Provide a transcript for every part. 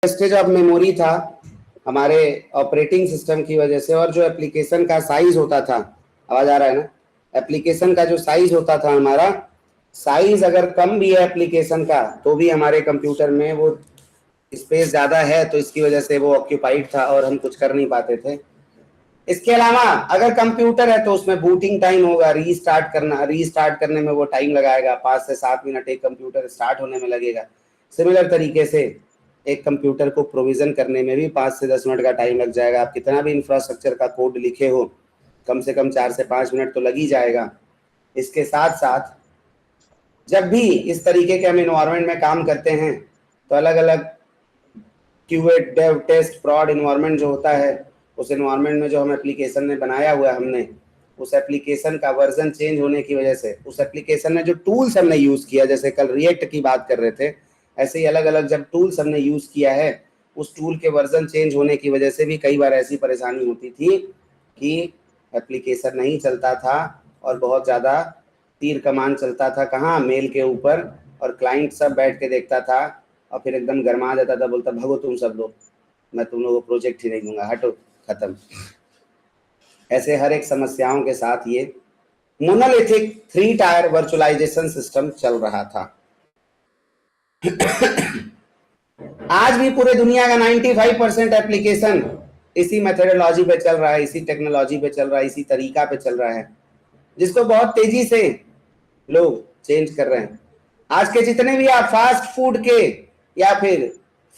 Wastage of memory था हमारे operating system की वजह से, और जो एप्लीकेशन का साइज होता था, आवाज आ रहा है ना, एप्लीकेशन का जो साइज होता था हमारा, साइज अगर कम भी है एप्लीकेशन का तो भी हमारे कंप्यूटर में वो स्पेस ज़्यादा है, तो इसकी वजह से वो ऑक्यूपाइड था और हम कुछ कर नहीं पाते थे। इसके अलावा अगर कंप्यूटर है तो उसमें बूटिंग टाइम होगा, रीस्टार्ट करने में वो टाइम लगाएगा, 5 से 7 मिनट एक कंप्यूटर स्टार्ट होने में लगेगा। सिमिलर तरीके से एक कंप्यूटर को प्रोविजन करने में भी 5 से 10 मिनट का टाइम लग जाएगा। आप कितना भी इंफ्रास्ट्रक्चर का कोड लिखे हो, कम से कम 4 से 5 मिनट तो लग ही जाएगा। इसके साथ साथ जब भी इस तरीके के हम इन्वायरमेंट में काम करते हैं तो अलग अलग क्यूए, डेव, टेस्ट, प्रॉड इन्वायरमेंट जो होता है, उस इन्वायरमेंट में जो हम एप्लीकेशन ने बनाया हुआ है, हमने उस एप्लीकेशन का वर्जन चेंज होने की वजह से, उस एप्लीकेशन में जो टूल्स हमने यूज़ किया, जैसे कल रिएक्ट की बात कर रहे थे, ऐसे ही अलग अलग जब टूल्स हमने यूज़ किया है, उस टूल के वर्जन चेंज होने की वजह से भी कई बार ऐसी परेशानी होती थी कि एप्लीकेशन नहीं चलता था और बहुत ज़्यादा तीर कमान चलता था, कहाँ, मेल के ऊपर, और क्लाइंट सब बैठ के देखता था और फिर एकदम गरमा जाता था, बोलता भगो तुम सब लोग, मैं तुम लोगों को प्रोजेक्ट ही नहीं दूंगा, हटो, खत्म। ऐसे हर एक समस्याओं के साथ ये मोनोलिथिक 3 टायर वर्चुअलाइजेशन सिस्टम चल रहा था। आज भी पूरे दुनिया का 95% एप्लीकेशन इसी मेथोडोलॉजी पे चल रहा है, इसी टेक्नोलॉजी पे चल रहा है, इसी तरीका पे चल रहा है, जिसको बहुत तेजी से लोग चेंज कर रहे हैं। आज के जितने भी आप फास्ट फूड के या फिर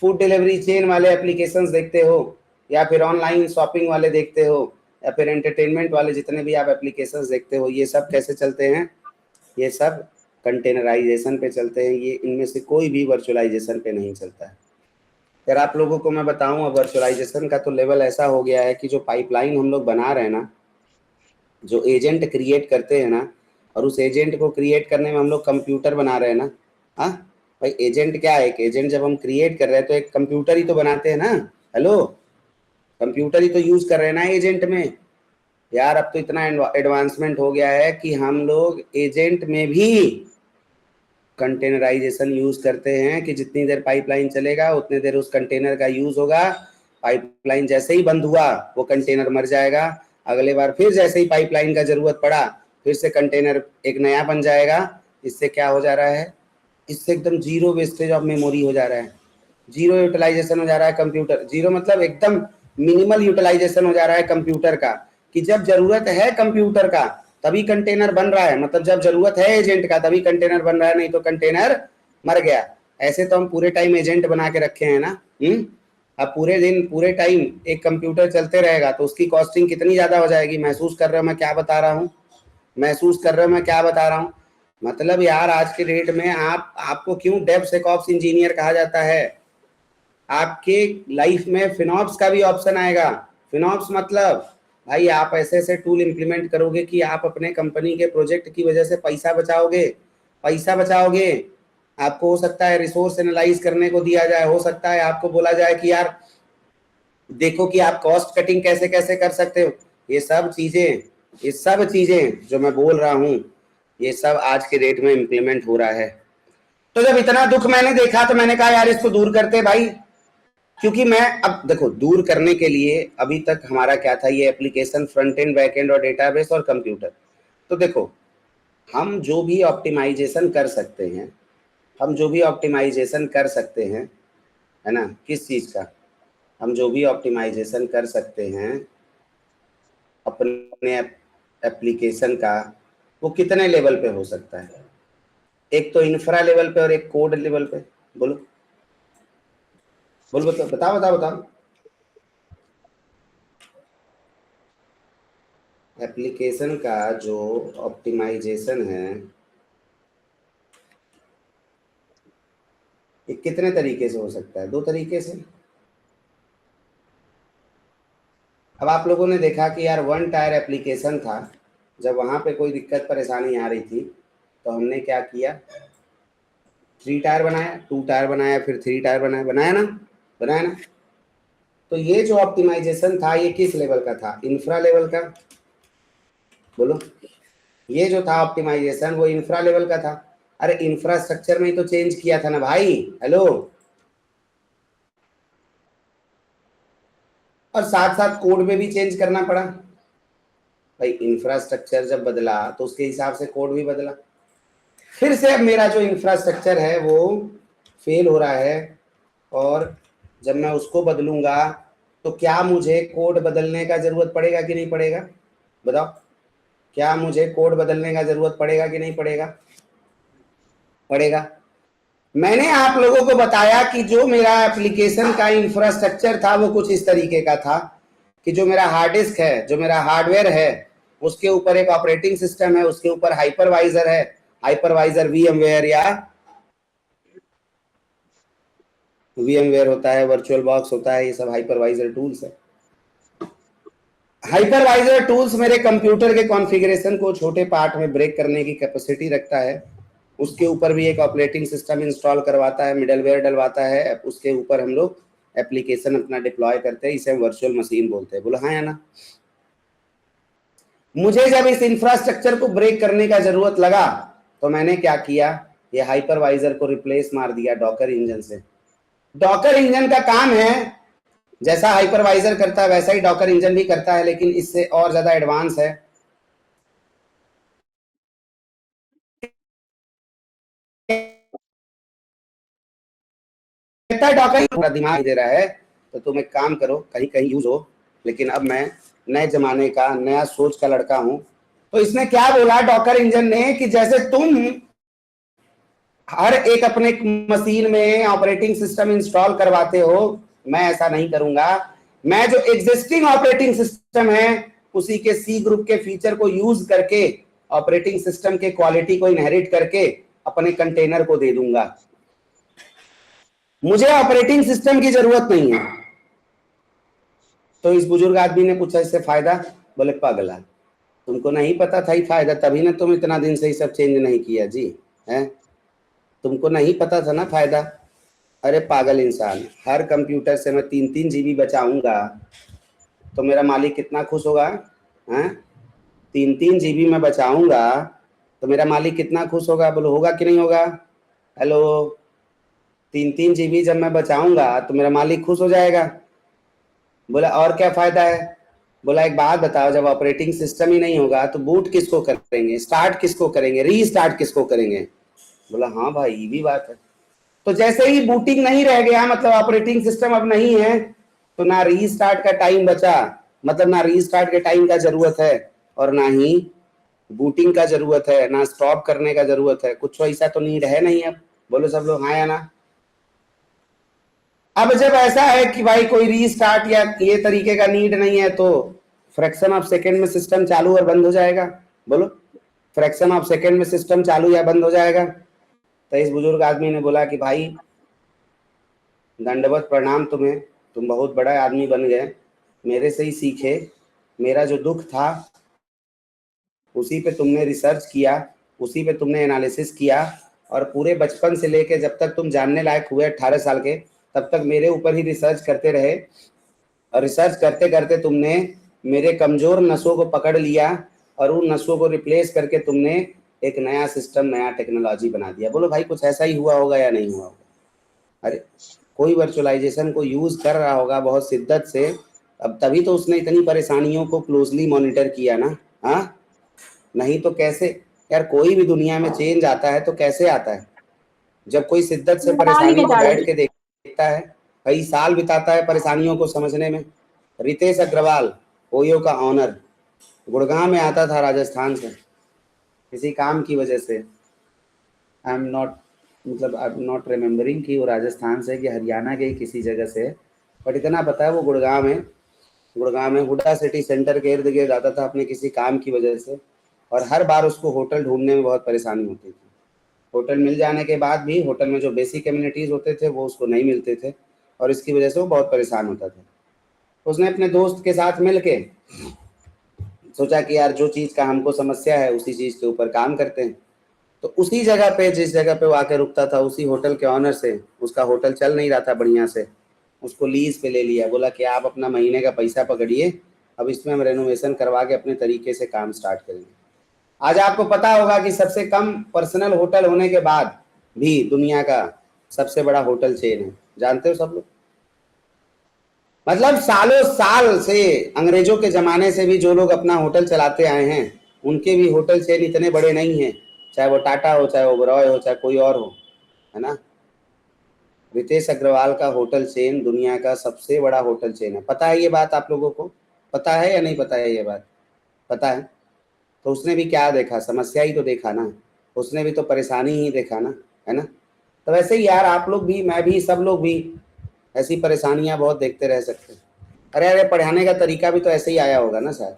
फूड डिलीवरी चेन वाले एप्लीकेशंस देखते हो, या फिर ऑनलाइन शॉपिंग वाले देखते हो, या फिर एंटरटेनमेंट वाले जितने भी आप एप्लीकेशंस देखते हो, ये सब कैसे चलते हैं? ये सब कंटेनराइजेशन पे चलते हैं। ये इनमें से कोई भी वर्चुअलाइजेशन पे नहीं चलता है। अगर आप लोगों को मैं बताऊं, अब वर्चुअलाइजेशन का तो लेवल ऐसा हो गया है कि जो पाइपलाइन हम लोग बना रहे हैं ना, जो एजेंट क्रिएट करते हैं ना, और उस एजेंट को क्रिएट करने में हम लोग कंप्यूटर बना रहे हैं ना। हाँ भाई, एजेंट क्या है? एक एजेंट जब हम क्रिएट कर रहे हैं तो एक कंप्यूटर ही तो बनाते हैं ना। हेलो, कंप्यूटर ही तो यूज कर रहे हैं ना एजेंट में। यार अब तो इतना एडवांसमेंट हो गया है कि हम लोग एजेंट में भी कंटेनराइजेशन यूज करते हैं कि जितनी देर पाइपलाइन चलेगा उतनी देर उस कंटेनर का यूज होगा। पाइपलाइन जैसे ही बंद हुआ वो कंटेनर मर जाएगा, अगले बार फिर जैसे ही पाइपलाइन का जरूरत पड़ा फिर से कंटेनर एक नया बन जाएगा। इससे क्या हो जा रहा है? इससे एकदम जीरो वेस्टेज ऑफ मेमोरी हो जा रहा है, जीरो यूटिलाइजेशन हो जा रहा है कंप्यूटर। जीरो मतलब एकदम मिनिमल यूटिलाइजेशन हो जा रहा है कंप्यूटर का, कि जब जरूरत है कंप्यूटर का तभी कंटेनर बन रहा है, मतलब जब जरूरत है एजेंट का तभी कंटेनर बन रहा है, नहीं तो कंटेनर मर गया। ऐसे तो हम पूरे टाइम एजेंट बना के रखे हैं ना। अब पूरे दिन पूरे टाइम एक कंप्यूटर चलते रहेगा तो उसकी कॉस्टिंग कितनी ज्यादा हो जाएगी। महसूस कर रहे हो मैं क्या बता रहा हूँ? महसूस कर रहे हो मैं क्या बता रहा हूँ? मतलब यार आज के डेट में आपको क्यों डेवसेकऑप्स इंजीनियर कहा जाता है? आपके लाइफ में फिनॉप्स का भी ऑप्शन आएगा। फिनॉप्स मतलब भाई आप ऐसे ऐसे टूल इंप्लीमेंट करोगे कि आप अपने कंपनी के प्रोजेक्ट की वजह से पैसा बचाओगे। पैसा बचाओगे। आपको हो सकता है रिसोर्स एनालाइज करने को दिया जाए, हो सकता है आपको बोला जाए कि यार देखो कि आप कॉस्ट कटिंग कैसे कैसे कर सकते हो। ये सब चीजें जो मैं बोल रहा हूँ, ये सब आज के डेट में इम्प्लीमेंट हो रहा है। तो जब इतना दुख मैंने देखा तो मैंने कहा यार इसको दूर करते भाई, क्योंकि मैं अब देखो दूर करने के लिए अभी तक हमारा क्या था, ये application front end, back and और डेटाबेस और कंप्यूटर। तो देखो हम जो भी ऑप्टिमाइजेशन कर सकते हैं, हम जो भी ऑप्टिमाइजेशन कर सकते हैं, है ना, किस चीज़ का? हम जो भी ऑप्टिमाइजेशन कर सकते हैं अपने एप्लीकेशन का, वो कितने लेवल पे हो सकता है? एक तो इंफ्रा लेवल पे और एक कोड लेवल पे। बोलो बोलो, बताओ बताओ बताओ। एप्लीकेशन का जो ऑप्टिमाइजेशन है ये कितने तरीके से हो सकता है? 2 तरीके से। अब आप लोगों ने देखा कि यार 1 टायर एप्लीकेशन था, जब वहाँ पे कोई दिक्कत परेशानी आ रही थी तो हमने क्या किया, 3 टायर बनाया, 2 टायर बनाया, फिर 3 टायर बनाया, बनाया ना। तो ये जो ऑप्टिमाइजेशन था ये किस लेवल का था? इंफ्रा लेवल का। बोलो, ये जो था ऑप्टिमाइजेशन वो इंफ्रा लेवल का था। अरे इंफ्रास्ट्रक्चर में ही तो चेंज किया था ना भाई। हेलो, और साथ साथ कोड में भी चेंज करना पड़ा। भाई इंफ्रास्ट्रक्चर जब बदला तो उसके हिसाब से कोड भी बदला। फिर से अब मेरा जो इंफ्रास्ट्रक्चर है वो फेल हो रहा है, और जब मैं उसको बदलूंगा तो क्या मुझे कोड बदलने का जरूरत पड़ेगा कि नहीं पड़ेगा? बताओ, क्या मुझे कोड बदलने का जरूरत पड़ेगा कि नहीं पड़ेगा? पड़ेगा। मैंने आप लोगों को बताया कि जो मेरा एप्लीकेशन का इंफ्रास्ट्रक्चर था वो कुछ इस तरीके का था कि जो मेरा हार्ड डिस्क है, जो मेरा हार्डवेयर है, उसके ऊपर एक ऑपरेटिंग सिस्टम है, उसके ऊपर हाइपरवाइजर है, हाइपरवाइजर वीएमवेयर या वीएमवेयर होता है, वर्चुअल बॉक्स होता है, ये सब हाइपरवाइजर टूल्स है। हाइपरवाइजर टूल्स मेरे कंप्यूटर के कॉन्फ़िगरेशन को छोटे पार्ट में ब्रेक करने की कैपेसिटी रखता है। उसके ऊपर भी एक ऑपरेटिंग सिस्टम इंस्टॉल करवाता है, मिडलवेयर डलवाता है, उसके ऊपर हम लोग एप्लीकेशन अपना डिप्लॉय करते हैं, इसे हम वर्चुअल मशीन बोलते हैं। बोलो हाँ या ना? मुझे जब इस इंफ्रास्ट्रक्चर को ब्रेक करने का जरूरत लगा तो मैंने क्या किया, ये हाइपरवाइजर को रिप्लेस मार दिया डॉकर इंजन से। डॉकर इंजन का काम है जैसा हाइपरवाइजर करता है वैसा ही डॉकर इंजन भी करता है, लेकिन इससे और ज्यादा एडवांस है। डॉकर पूरा दिमाग दे रहा है, तो तुम एक काम करो, कहीं कहीं यूज हो, लेकिन अब मैं नए जमाने का नया सोच का लड़का हूं। तो इसने क्या बोला डॉकर इंजन ने कि जैसे तुम हर एक अपने मशीन में ऑपरेटिंग सिस्टम इंस्टॉल करवाते हो, मैं ऐसा नहीं करूंगा। मैं जो एग्जिस्टिंग ऑपरेटिंग सिस्टम है उसी के सी ग्रुप के फीचर को यूज करके ऑपरेटिंग सिस्टम के क्वालिटी को इनहेरिट करके अपने कंटेनर को दे दूंगा। मुझे ऑपरेटिंग सिस्टम की जरूरत नहीं है। तो इस बुजुर्ग आदमी ने पूछा इससे फायदा? बोले पगला, तुमको नहीं पता था ही फायदा, तभी ना तुम इतना दिन से ही सब चेंज नहीं किया जी है। तुमको नहीं पता था ना फायदा? अरे पागल इंसान, हर कंप्यूटर से मैं 3-3 GB बचाऊंगा तो मेरा मालिक कितना खुश होगा? हैं? 3-3 GB में बचाऊंगा तो मेरा मालिक कितना खुश होगा? बोलो होगा कि नहीं होगा? हेलो, 3-3 GB जब मैं बचाऊंगा तो मेरा मालिक खुश हो जाएगा। बोला और क्या फायदा है? बोला एक बात बताओ, जब ऑपरेटिंग सिस्टम ही नहीं होगा तो बूट किसको करेंगे, स्टार्ट किसको करेंगे, रीस्टार्ट किसको करेंगे? बोला हाँ भाई ये भी बात है। तो जैसे ही बूटिंग नहीं रह गया, मतलब ऑपरेटिंग सिस्टम अब नहीं है, तो ना रीस्टार्ट का टाइम बचा, मतलब ना रीस्टार्ट के टाइम का जरूरत है और ना ही बूटिंग का जरूरत है, ना स्टॉप करने का जरूरत है, कुछ ऐसा तो नीड है नहीं। अब बोलो सब लोग हाँ या ना? अब जब ऐसा है कि भाई कोई रीस्टार्ट या ये तरीके का नीड नहीं है तो फ्रैक्शन ऑफ सेकेंड में सिस्टम चालू और बंद हो जाएगा। बोलो, फ्रैक्शन ऑफ सेकेंड में सिस्टम चालू या बंद हो जाएगा। तो इस बुजुर्ग आदमी ने बोला कि भाई दंडवत प्रणाम तुम्हें, तुम बहुत बड़ा आदमी बन गए, मेरे से ही सीखे। मेरा जो दुख था उसी पे तुमने रिसर्च किया, उसी पे तुमने एनालिसिस किया, और पूरे बचपन से लेके जब तक तुम जानने लायक हुए 18 साल के, तब तक मेरे ऊपर ही रिसर्च करते रहे, और रिसर्च करते करते तुमने मेरे कमजोर नसों को पकड़ लिया और उन नसों को रिप्लेस करके तुमने एक नया सिस्टम, नया टेक्नोलॉजी बना दिया। बोलो भाई कुछ ऐसा ही हुआ होगा या नहीं हुआ होगा? अरे कोई वर्चुअलाइजेशन को यूज कर रहा होगा बहुत शिद्दत से, अब तभी तो उसने इतनी परेशानियों को क्लोजली मॉनिटर किया ना। हाँ, नहीं तो कैसे यार? कोई भी दुनिया में चेंज आता है तो कैसे आता है? जब कोई शिद्दत से नाली परेशानी में को डाल बैठ के देखता है, कई साल बिताता है परेशानियों को समझने में। रितेश अग्रवाल, ओयो का ऑनर, गुड़गांव में आता था राजस्थान से, किसी काम की वजह से। आई एम नॉट, मतलब आई एम नॉट रिमेम्बरिंग कि वो राजस्थान से कि हरियाणा के किसी जगह से, बट इतना पता है वो गुड़गांव में हुडा सिटी सेंटर के इर्द गिर्द आता था अपने किसी काम की वजह से, और हर बार उसको होटल ढूंढने में बहुत परेशानी होती थी। होटल मिल जाने के बाद भी होटल में जो बेसिक कम्युनिटीज़ होते थे वो उसको नहीं मिलते थे, और इसकी वजह से वो बहुत परेशान होता था। उसने अपने दोस्त के साथ मिल के सोचा कि यार जो चीज़ का हमको समस्या है उसी चीज़ के ऊपर काम करते हैं। तो उसी जगह पे, जिस जगह पे वो आके रुकता था, उसी होटल के ऑनर से, उसका होटल चल नहीं रहा था बढ़िया से, उसको लीज पे ले लिया। बोला कि आप अपना महीने का पैसा पकड़िए, अब इसमें हम रेनोवेशन करवा के अपने तरीके से काम स्टार्ट करेंगे। आज आपको पता होगा कि सबसे कम पर्सनल होटल होने के बाद भी दुनिया का सबसे बड़ा होटल चेन है, जानते हो सब लोग? मतलब सालों साल से, अंग्रेजों के जमाने से भी जो लोग अपना होटल चलाते आए हैं, उनके भी होटल चेन इतने बड़े नहीं हैं, चाहे वो टाटा हो, चाहे ओबरॉय हो, चाहे कोई और हो, है ना। रितेश अग्रवाल का होटल चेन दुनिया का सबसे बड़ा होटल चेन है। पता है ये बात आप लोगों को? पता है या नहीं पता है ये बात? पता है। तो उसने भी क्या देखा, समस्या ही तो देखा ना, उसने भी तो परेशानी ही देखा ना, है ना। तो वैसे ही यार आप लोग भी, मैं भी, सब लोग भी ऐसी परेशानियां बहुत देखते रह सकते हैं। अरे अरे, पढ़ाने का तरीका भी तो ऐसे ही आया होगा ना शायद।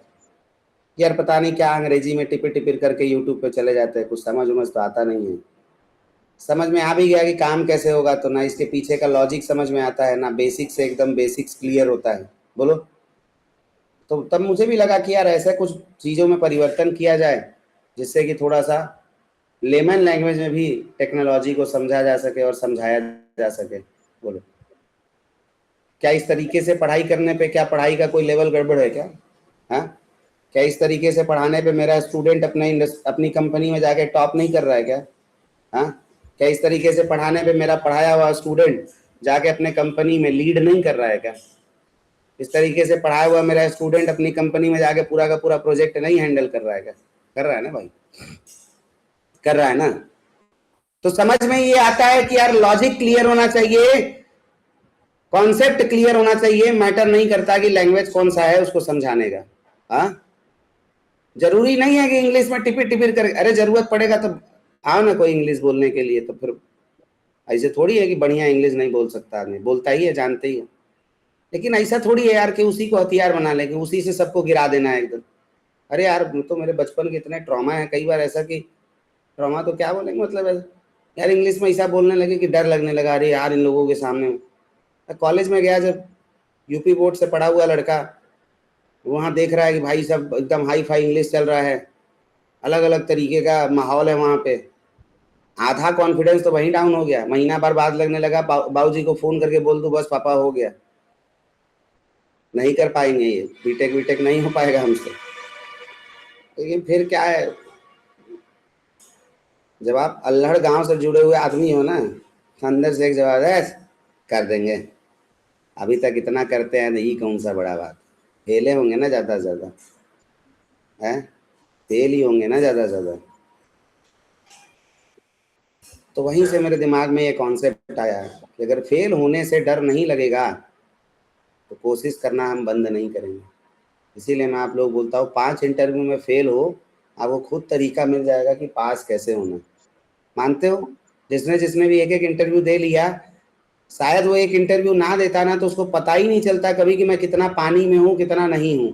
यार पता नहीं क्या अंग्रेजी में टिपिर टिपिर करके यूट्यूब पे चले जाते हैं, कुछ समझ उमझ तो आता नहीं है। समझ में आ भी गया कि काम कैसे होगा, तो ना इसके पीछे का लॉजिक समझ में आता है, ना बेसिक से एकदम बेसिक्स क्लियर होता है। बोलो। तो तब मुझे भी लगा कि यार ऐसे कुछ चीज़ों में परिवर्तन किया जाए, जिससे कि थोड़ा सा लेमन लैंग्वेज में भी टेक्नोलॉजी को समझा जा सके और समझाया जा सके। बोलो, क्या इस तरीके से पढ़ाई करने पे क्या पढ़ाई का कोई लेवल गड़बड़ है क्या? हाँ, क्या इस तरीके से पढ़ाने पे मेरा स्टूडेंट अपनी कंपनी में जाके टॉप नहीं कर रहा है क्या? हाँ, क्या इस तरीके से पढ़ाने पे मेरा पढ़ाया हुआ स्टूडेंट जाके अपने कंपनी में लीड नहीं कर रहा है क्या? इस तरीके से पढ़ाया हुआ मेरा स्टूडेंट अपनी कंपनी में जाके पूरा का पूरा प्रोजेक्ट नहीं हैंडल कर रहा है क्या? कर रहा है ना भाई, कर रहा है ना। तो समझ में ये आता है कि यार लॉजिक क्लियर होना चाहिए, कॉन्सेप्ट क्लियर होना चाहिए, मैटर नहीं करता कि लैंग्वेज कौन सा है उसको समझाने का। हाँ, जरूरी नहीं है कि इंग्लिश में टिपिर टिपिर कर, अरे जरूरत पड़ेगा तो आओ ना कोई इंग्लिश बोलने के लिए, तो फिर ऐसे थोड़ी है कि बढ़िया इंग्लिश नहीं बोल सकता आदमी, बोलता ही है, जानते ही है। लेकिन ऐसा थोड़ी है यार कि उसी को हथियार बना लेंगे, उसी से सबको गिरा देना है एकदम। अरे यार तो मेरे बचपन के इतने ट्रॉमा है कई बार ऐसा कि, ट्रॉमा तो क्या बोलेंगे, मतलब यार इंग्लिश में ऐसा बोलने लगे कि डर लगने लगा, अरे यार इन लोगों के सामने। कॉलेज में गया जब, यूपी बोर्ड से पढ़ा हुआ लड़का, वहाँ देख रहा है कि भाई सब एकदम हाई फाई इंग्लिश चल रहा है, अलग अलग तरीके का माहौल है वहाँ पे। आधा कॉन्फिडेंस तो वहीं डाउन हो गया, महीना भर बाद लगने लगा बाबूजी को फोन करके बोल दो बस पापा हो गया। नहीं कर पाएंगे ये, बीटेक वीटेक नहीं हो पाएगा हमसे। लेकिन फिर क्या है, जब आप अल्हड़ गांव से जुड़े हुए आदमी हो ना, अंदर से एक जवाब है, कर देंगे, अभी तक इतना करते हैं, नहीं कौन सा बड़ा बात। फेले होंगे ना ज़्यादा से ज़्यादा, है, फेल ही होंगे ना ज़्यादा से ज़्यादा। तो वहीं से मेरे दिमाग में ये कॉन्सेप्ट आया कि अगर फेल होने से डर नहीं लगेगा तो कोशिश करना हम बंद नहीं करेंगे। इसीलिए मैं आप लोग बोलता हूँ, 5 इंटरव्यू में फेल हो, आपको खुद तरीका मिल जाएगा कि पास कैसे होना। मानते हो? जिसने जिसने भी एक एक इंटरव्यू दे लिया, शायद वो एक इंटरव्यू ना देता ना तो उसको पता ही नहीं चलता कभी कि मैं कितना पानी में हूँ कितना नहीं हूँ।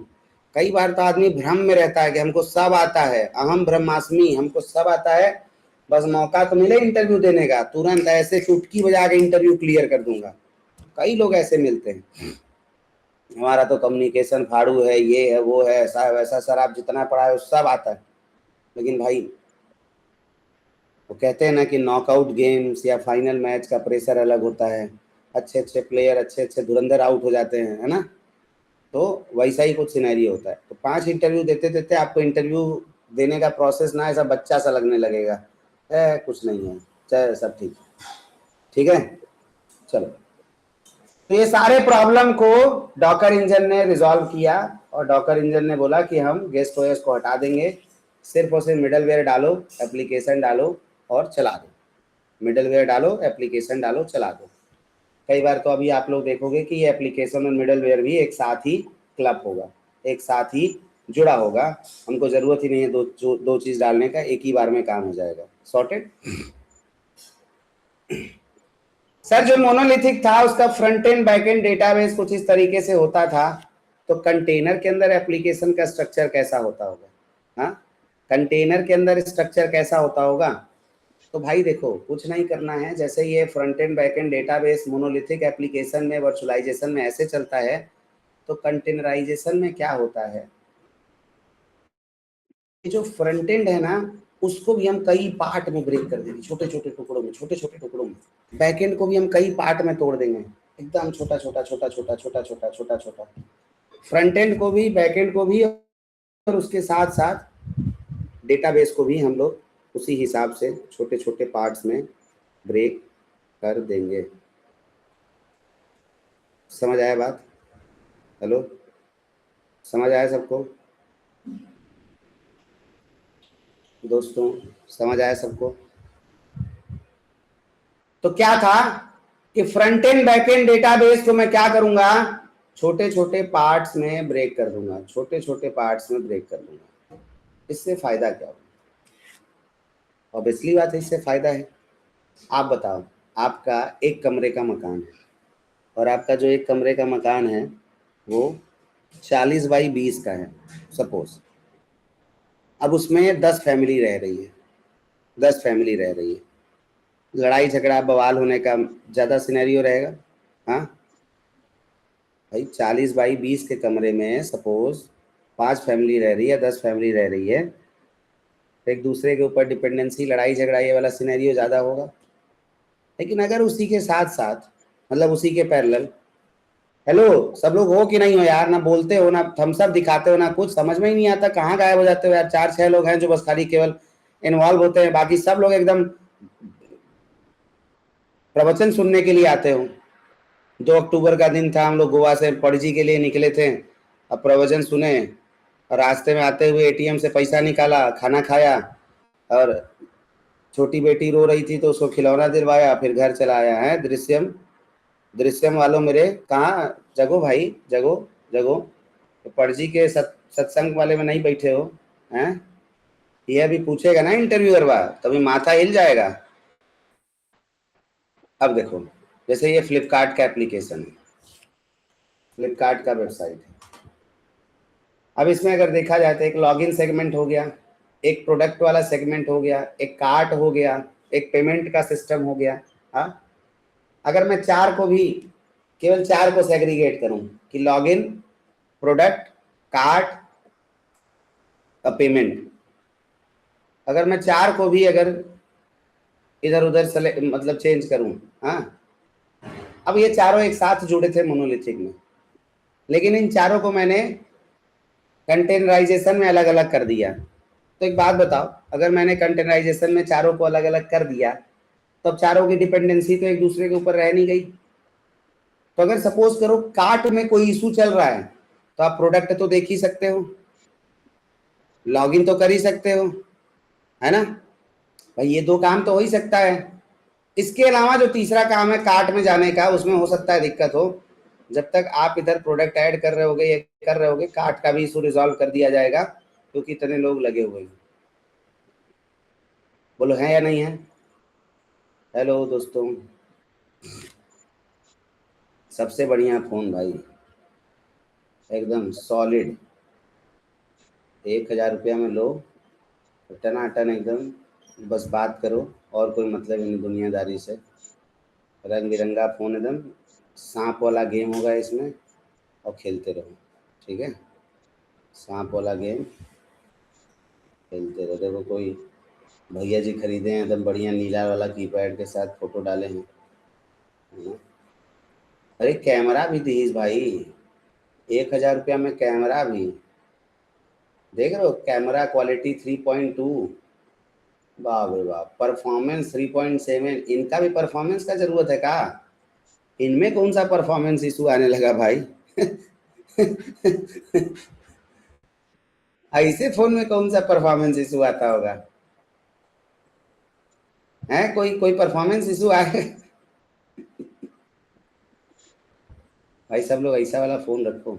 कई बार तो आदमी भ्रम में रहता है कि हमको सब आता है, अहम ब्रह्मास्मि, हमको सब आता है, बस मौका तो मिले इंटरव्यू देने का, तुरंत ऐसे चुटकी बजा के इंटरव्यू क्लियर कर दूंगा। कई लोग ऐसे मिलते हैं, हमारा तो कम्युनिकेशन फाड़ू है, ये है वो है, ऐसा वैसा, सर आप जितना पढ़ा है सब आता है। लेकिन भाई वो कहते हैं ना कि नॉकआउट गेम्स या फाइनल मैच का प्रेशर अलग होता है, अच्छे अच्छे प्लेयर, अच्छे अच्छे धुरंधर आउट हो जाते हैं, है ना। तो वैसा ही कुछ सिनेरियो होता है। तो 5 इंटरव्यू देते देते आपको इंटरव्यू देने का प्रोसेस ना ऐसा बच्चा सा लगने लगेगा, कुछ नहीं है, चाहे सब ठीक, ठीक है। चलो, तो ये सारे प्रॉब्लम को डॉकर इंजन ने रिजॉल्व किया, और डॉकर इंजन ने बोला कि हम गेस्ट ओएस को हटा देंगे, सिर्फ और सिर्फ मिडलवेयर डालो, एप्लीकेशन डालो और चला दो, मिडलवेयर डालो, एप्लीकेशन डालो, चला दो। कई बार तो अभी आप लोग देखोगे कि ये एप्लीकेशन और मिडलवेयर भी एक साथ ही क्लब होगा, एक साथ ही जुड़ा होगा, हमको जरूरत ही नहीं है दो चीज डालने का, एक ही बार में काम हो जाएगा, सॉर्टेड। सर जो मोनोलिथिक था उसका front end back and database कुछ इस तरीके से होता था, तो कंटेनर के अंदर एप्लीकेशन का स्ट्रक्चर कैसा होता होगा? हाँ, कंटेनर के अंदर स्ट्रक्चर कैसा होता होगा? तो भाई देखो, कुछ नहीं करना है, जैसे ये front end back and database monolithic application में, वर्चुअलाइजेशन में ऐसे चलता है, तो कंटेनराइजेशन में क्या होता है, जो फ्रंट एंड है ना, उसको भी हम कई पार्ट में ब्रेक कर देंगे, छोटे छोटे टुकड़ों में, छोटे छोटे टुकड़ों में। बैकएंड को भी हम कई पार्ट में तोड़ देंगे, एकदम छोटा छोटा छोटा छोटा छोटा छोटा छोटा छोटा। फ्रंट एंड को भी, बैकएंड को भी, और उसके साथ साथ डेटाबेस को भी हम लोग उसी हिसाब से छोटे छोटे पार्ट्स में ब्रेक कर देंगे। समझ आया बात? हेलो, समझ आया सबको दोस्तों? समझ आया सबको? तो क्या था कि front end back and database को मैं क्या करूंगा, छोटे छोटे पार्ट्स में ब्रेक कर दूंगा, छोटे छोटे पार्ट्स में ब्रेक कर दूंगा। इससे फायदा क्या होगा? ऑब्वियसली बात है, इससे फायदा है। आप बताओ, आपका एक कमरे का मकान है और आपका जो एक कमरे का मकान है वो 40 बाई 20 का है सपोज। अब उसमें 10 फैमिली रह रही है, 10 फैमिली रह रही है। लड़ाई झगड़ा बवाल होने का ज़्यादा सिनेरियो रहेगा। हाँ भाई, 40 बाई 20 के कमरे में सपोज 5 फैमिली रह रही है, 10 फैमिली रह रही है, तो एक दूसरे के ऊपर डिपेंडेंसी, लड़ाई झगड़ा ये वाला सिनेरियो ज़्यादा होगा। लेकिन अगर उसी के साथ साथ, मतलब उसी के पैरेलल, हेलो सब लोग हो कि नहीं हो यार? ना बोलते हो, ना थम्स अप दिखाते हो, ना कुछ, समझ में ही नहीं आता कहाँ गायब हो जाते हो यार। 4-6 लोग हैं जो बस खाली केवल इन्वॉल्व होते हैं, बाकी सब लोग एकदम प्रवचन सुनने के लिए आते हो। 2 अक्टूबर का दिन था, हम लोग गोवा से पणजी के लिए निकले थे। अब प्रवचन सुने और रास्ते में आते हुए एटीएम से पैसा निकाला, खाना खाया, और छोटी बेटी रो रही थी तो उसको खिलौना दिलवाया, फिर घर चला आया है। दृश्यम, दृश्यम वालों मेरे, कहाँ जगो भाई, जगो जगो। तो पणजी के सत्संग वाले में नहीं बैठे हो हैं? ये अभी पूछेगा ना इंटरव्यूअर बा, तभी माथा हिल जाएगा। अब देखो, जैसे ये फ्लिपकार्ट का एप्लीकेशन है, फ्लिपकार्ट का वेबसाइट है। अब इसमें अगर देखा जाए तो एक लॉगिन सेगमेंट हो गया, एक प्रोडक्ट वाला सेगमेंट हो गया, एक कार्ट हो गया, एक पेमेंट का सिस्टम हो गया। हाँ, अगर मैं चार को भी, केवल चार को सेग्रीगेट करूं कि लॉगिन, प्रोडक्ट, कार्ट और पेमेंट, अगर मैं चार को भी अगर इधर उधर मतलब चेंज करूं, हाँ, अब ये चारों एक साथ जुड़े थे मोनोलिथिक में, लेकिन इन चारों को मैंने कंटेनराइजेशन में अलग अलग कर दिया। तो एक बात बताओ, अगर मैंने कंटेनराइजेशन में चारों को अलग अलग कर दिया तो अब चारों की डिपेंडेंसी तो एक दूसरे के ऊपर रह नहीं गई। तो अगर सपोज करो कार्ट में कोई इशू चल रहा है तो आप प्रोडक्ट तो देख ही सकते हो, लॉगिन तो कर ही सकते हो, है ना भाई? ये दो काम तो हो ही सकता है। इसके अलावा जो तीसरा काम है कार्ट में जाने का, उसमें हो सकता है दिक्कत हो। जब तक आप इधर प्रोडक्ट ऐड कर रहे होगे, ये कर रहे होगे, कार्ट का भी इशू रिजॉल्व कर दिया जाएगा, क्योंकि इतने लोग लगे हुए हैं। बोलो है या नहीं है? हेलो दोस्तों, सबसे बढ़िया फोन भाई, एकदम सॉलिड, 1000 रुपया में लो, टनाटन एकदम, बस बात करो और कोई मतलब नहीं दुनियादारी से। रंग बिरंगा फ़ोन एकदम, सांप वाला गेम होगा इसमें और खेलते रहो, ठीक है? सांप वाला गेम खेलते रहो। देखो कोई भैया जी खरीदे हैं एकदम बढ़िया नीला वाला कीपैड के साथ, फ़ोटो डाले हैं, है ना? अरे कैमरा भी दीज भाई, 1000 रुपया में कैमरा भी, देख रहे हो? कैमरा क्वालिटी 3.2, वाह भाई वाह। परफॉर्मेंस 3.7, इनका भी परफॉर्मेंस का जरूरत है का? इनमें कौन सा परफॉर्मेंस इशू आने लगा भाई? ऐसे फोन में कौन सा परफॉर्मेंस इशू आता होगा? है कोई कोई परफॉर्मेंस इशू आए? भाई सब लोग ऐसा वाला फ़ोन रखो,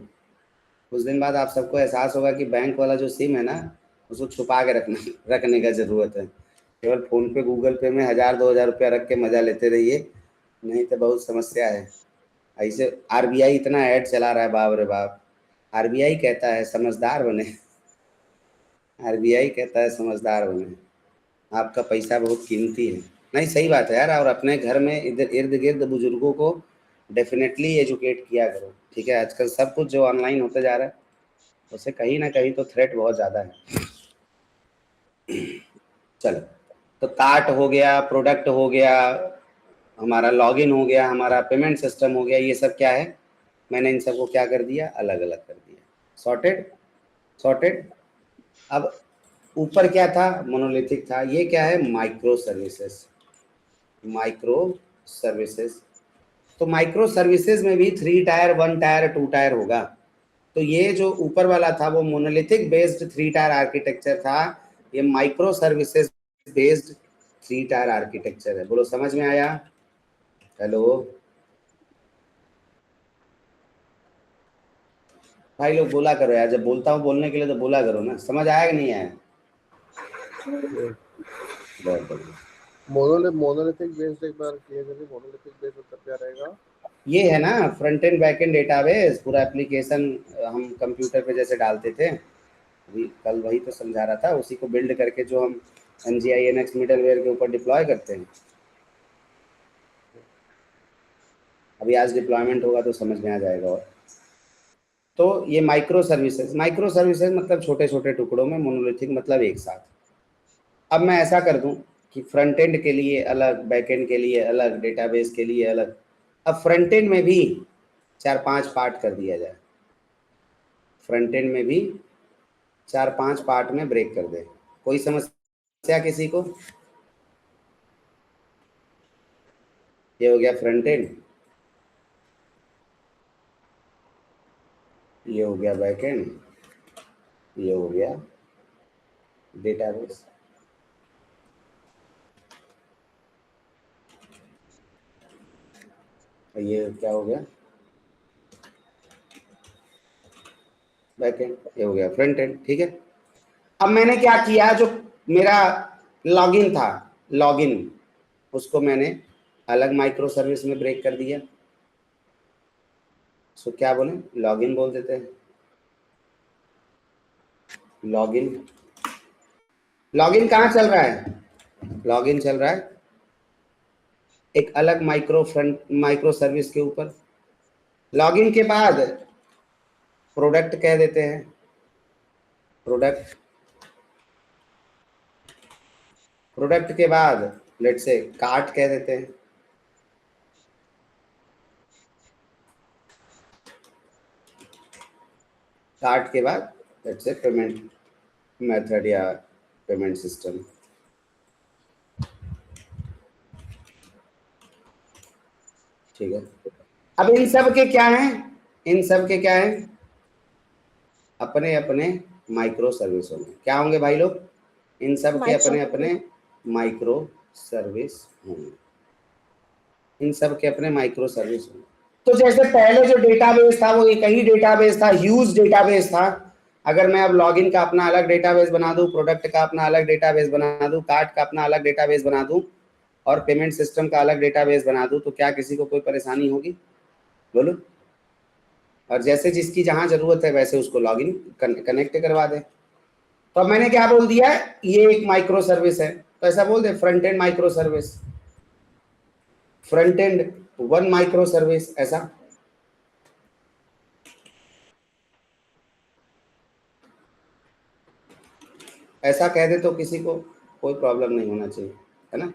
कुछ दिन बाद आप सबको एहसास होगा कि बैंक वाला जो सिम है ना, उसको छुपा के रखने का ज़रूरत है। केवल फ़ोन पे गूगल पे में 1000-2000 रुपया रख के मज़ा लेते रहिए, नहीं तो बहुत समस्या है। ऐसे आरबीआई इतना ऐड चला रहा है, बाप रे बाप। आरबीआई कहता है समझदार बने, आरबीआई कहता है समझदार बने, आपका पैसा बहुत कीमती है। नहीं सही बात है यार, और अपने घर में इधर इर्द गिर्द बुजुर्गों को डेफिनेटली एजुकेट किया करो, ठीक है? आजकल सब कुछ जो ऑनलाइन होते जा रहा है, उससे कहीं ना कहीं तो थ्रेट बहुत ज़्यादा है। चलो, तो कार्ट हो गया, प्रोडक्ट हो गया, हमारा लॉगिन हो गया, हमारा पेमेंट सिस्टम हो गया, ये सब क्या है? मैंने इन सबको क्या कर दिया? अलग अलग कर दिया। Sorted, sorted. अब ऊपर क्या था? मोनोलिथिक था। ये क्या है? Micro services, micro services. तो माइक्रो सर्विसेज में भी 3 टायर, 1 टायर, 2 टायर होगा। तो ये जो ऊपर वाला था वो मोनोलिथिक बेस्ड 3 टायर आर्किटेक्चर था, ये micro services based 3 tier architecture है। बोलो समझ में आया? हेलो भाई लोग बोला करो यार, जब बोलता हूँ बोलने के लिए तो बोला करो ना। समझ आया कि नहीं आया? बहुत बढ़िया। मोनोलिथिक बेस्ड एक बार क्लियर करिए, मोनोलिथिक बेस्ड मतलब क्या रहेगा? ये है ना front end back and database, पूरा एप्लीकेशन हम कंप्यूटर पे जैसे डालते थे, अभी कल वही तो समझा रहा था, उसी को बिल्ड करके जो हम MGINX मिडलवेयर के ऊपर डिप्लॉय करते हैं। अभी आज डिप्लॉयमेंट होगा तो समझ में आ जाएगा। और तो ये माइक्रो सर्विसेज मतलब छोटे छोटे टुकड़ों में, मोनोलिथिक मतलब एक साथ। अब मैं ऐसा कर दूं कि फ्रंट एंड के लिए अलग, बैक एंड के लिए अलग, डेटाबेस के लिए अलग। अब फ्रंट एंड में भी 4-5 पार्ट कर दिया जाए, फ्रंट एंड में भी 4-5 पार्ट में ब्रेक कर दे। कोई समस्या किसी को? ये हो गया फ्रंट एंड, ये हो गया बैक एंड, ये हो गया डेटाबेस। ये क्या हो गया? Back and. ये हो गया फ्रंट एंड। ठीक है, अब मैंने क्या किया, जो मेरा लॉगिन था, लॉगिन उसको मैंने अलग माइक्रो सर्विस में ब्रेक कर दिया। सो क्या बोले, लॉगिन बोल देते हैं। लॉगिन, लॉगिन कहाँ चल रहा है? लॉगिन चल रहा है एक अलग माइक्रो सर्विस के ऊपर। लॉगिन के बाद प्रोडक्ट कह देते हैं, प्रोडक्ट। प्रोडक्ट के बाद लेट से कार्ट कह देते हैं। कार्ट के बाद लेट से पेमेंट मेथड या पेमेंट सिस्टम। ठीक है, अब इन सब के क्या हैं, इन सब के क्या हैं, अपने अपने माइक्रो सर्विस होंगे। क्या होंगे भाई लोग? इन सब के माइक्रो अपने अपने माइक्रो सर्विस होंगे, इन सब के अपने माइक्रो सर्विस होंगे। तो जैसे पहले जो डेटाबेस था वो एक ही डेटाबेस था, ह्यूज डेटाबेस था। अगर मैं अब लॉगिन का अपना अलग डेटाबेस बना दूं, प्रोडक्ट का अपना अलग डेटाबेस बना दूं, कार्ट का अपना अलग डेटाबेस बना दूं और पेमेंट सिस्टम का अलग डेटाबेस बना दूं, तो क्या किसी को कोई परेशानी होगी? बोलो। और जैसे जिसकी जहां जरूरत है वैसे उसको लॉगिन कनेक्ट करवा दे। तो अब मैंने क्या बोल दिया, ये एक माइक्रो सर्विस है, तो ऐसा बोल दे front end micro service, front end 1 micro service, ऐसा। ऐसा कह दे तो किसी को कोई प्रॉब्लम नहीं होना चाहिए, है ना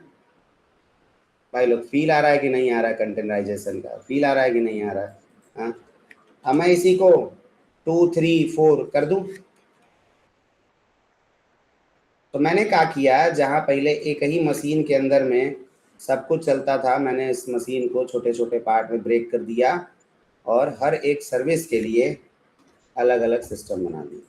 भाई लोग? फील आ रहा है कि नहीं आ रहा है? कंटेनराइजेशन का फील आ रहा है कि नहीं आ रहा है? हाँ, अब मैं इसी को 2, 3, 4 कर दूं। तो मैंने क्या किया, जहां पहले एक ही मशीन के अंदर में सब कुछ चलता था, मैंने इस मशीन को छोटे छोटे पार्ट में ब्रेक कर दिया और हर एक सर्विस के लिए अलग अलग सिस्टम बना दिया,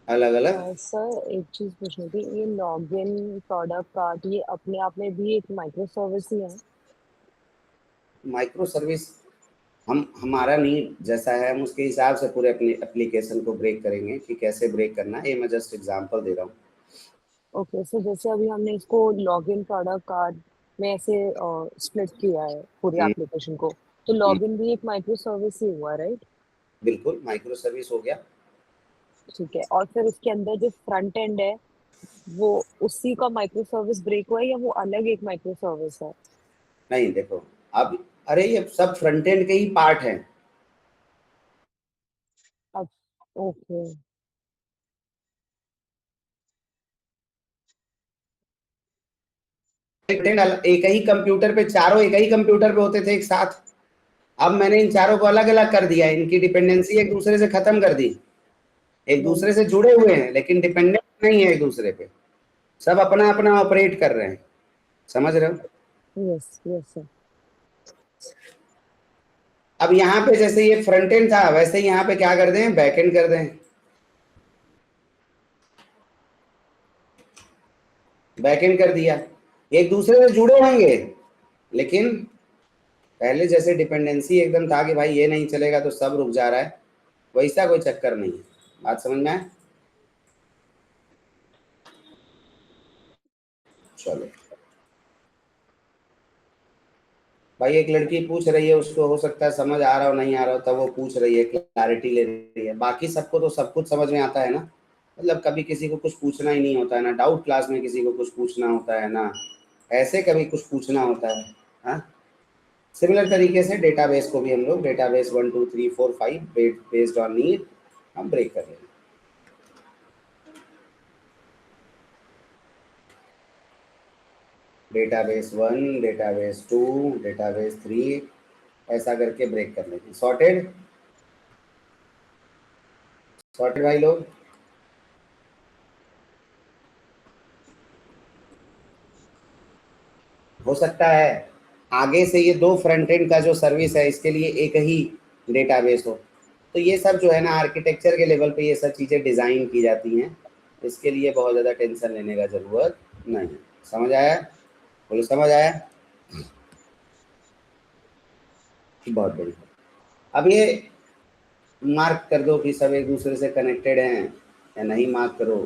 अलग अलग। सर एक चीज पूछनी थी, ये लॉगिन प्रोडक्ट कार्ट ये अपने आप में भी एक माइक्रो सर्विस ही है? माइक्रो सर्विस हम हमारा नीड जैसा है हम उसके हिसाब से पूरे अपने एप्लीकेशन को ब्रेक करेंगे कि कैसे ब्रेक करना है। ये मैं जस्ट एग्जांपल दे रहा हूँ। ओके, सो जैसे अभी हमने इसको लॉगिन प्रोडक्ट कार्ट में ऐसे स्प्लिट किया है पूरी हम्म, एप्लीकेशन को, तो हम्म, लॉगिन भी एक माइक्रो सर्विस ही हुआ, राइट? बिल्कुल माइक्रो सर्विस हो गया। ठीक है, और फिर उसके अंदर जो फ्रंट एंड है वो उसी का माइक्रो सर्विस ब्रेक हुआ है या वो अलग एक माइक्रो सर्विस है? नहीं देखो, अब अरे ये सब फ्रंट एंड के ही पार्ट हैं। अब ओके। एक ही कंप्यूटर पे चारों एक ही कंप्यूटर पे होते थे एक साथ। अब मैंने इन चारों को अलग अलग कर दिया, इनकी डिपेंडेंसी एक दूसरे से खत्म कर दी। एक दूसरे से जुड़े हुए हैं लेकिन डिपेंडेंट नहीं है एक दूसरे पे, सब अपना अपना ऑपरेट कर रहे हैं। समझ रहे हो? Yes yes sir. अब यहाँ पे जैसे ये फ्रंट एंड था, वैसे ही यहाँ पे क्या कर दें, बैक एंड कर दें, बैक एंड कर दिया। एक दूसरे से जुड़े होंगे, लेकिन पहले जैसे डिपेंडेंसी एकदम था कि भाई ये नहीं चलेगा तो सब रुक जा रहा है, वैसा कोई चक्कर नहीं है। बात समझ में आए? चलो भाई, एक लड़की पूछ रही है, उसको हो सकता है समझ आ रहा हो नहीं आ रहा हो, तब वो पूछ रही है, क्लैरिटी ले रही है। बाकी सबको तो सब कुछ समझ में आता है ना, मतलब कभी किसी को कुछ पूछना ही नहीं होता है ना, डाउट क्लास में किसी को कुछ पूछना होता है ना, ऐसे कभी कुछ पूछना होता है। हाँ, सिमिलर तरीके से डेटाबेस को भी हम लोग डेटाबेस 1 2 3 4 5 बेस्ड ऑन नीड हम ब्रेक कर लेंगे। डेटाबेस 1, डेटाबेस 2, डेटाबेस 3, ऐसा करके ब्रेक कर लेंगे। सॉर्टेड, सॉर्टेड भाई लोग? हो सकता है आगे से ये दो फ्रंट एंड का जो सर्विस है इसके लिए एक ही डेटाबेस हो, तो ये सब जो है ना आर्किटेक्चर के लेवल पे ये सब चीज़ें डिज़ाइन की जाती हैं, इसके लिए बहुत ज़्यादा टेंशन लेने का ज़रूरत नहीं है। समझ आया? बोलो समझ आया? बहुत बढ़िया। अब ये मार्क कर दो कि सब एक दूसरे से कनेक्टेड हैं या नहीं, मार्क करो,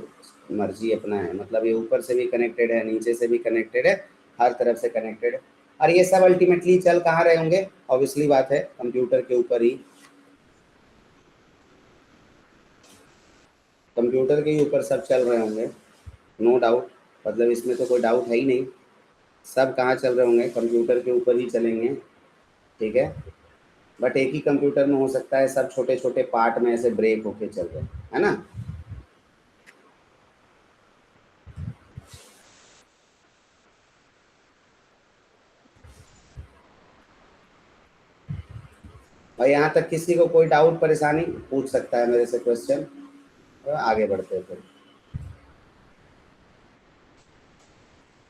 मर्जी अपना है। मतलब ये ऊपर से भी कनेक्टेड है, नीचे से भी कनेक्टेड है, हर तरफ से कनेक्टेड है। और ये सब अल्टीमेटली चल कहाँ रहे होंगे? ऑब्वियसली बात है, कंप्यूटर के ऊपर ही, कंप्यूटर के ही ऊपर सब चल रहे होंगे, नो डाउट। मतलब इसमें तो कोई डाउट है ही नहीं, सब कहाँ चल रहे होंगे, कंप्यूटर के ऊपर ही चलेंगे, ठीक है। बट एक ही कंप्यूटर में हो सकता है सब छोटे छोटे पार्ट में ऐसे ब्रेक होके चल रहे हैं, है ना। और यहाँ तक किसी को कोई डाउट परेशानी पूछ सकता है मेरे से क्वेश्चन, तो आगे बढ़ते हैं फिर।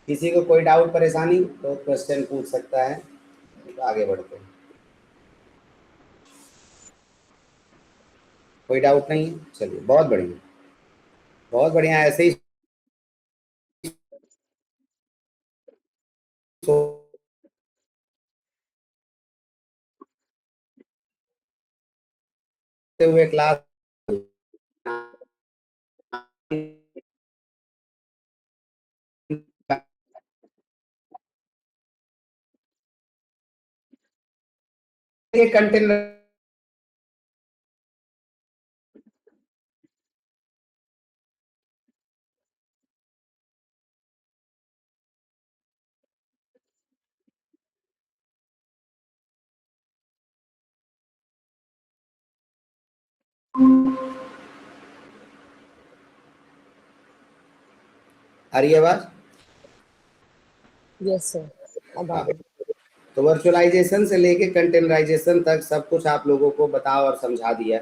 किसी को कोई डाउट परेशानी तो क्वेश्चन पूछ सकता है, तो आगे बढ़ते हैं। कोई डाउट नहीं है? चलिए बहुत बढ़िया, बहुत बढ़िया। ऐसे ही सोचते हुए क्लास कंटेंट। आ रही है आवाज? यस सर, अब आ हाँ, रही है। तो वर्चुअलाइजेशन से लेके कंटेनराइजेशन तक सब कुछ आप लोगों को बता और समझा दिया,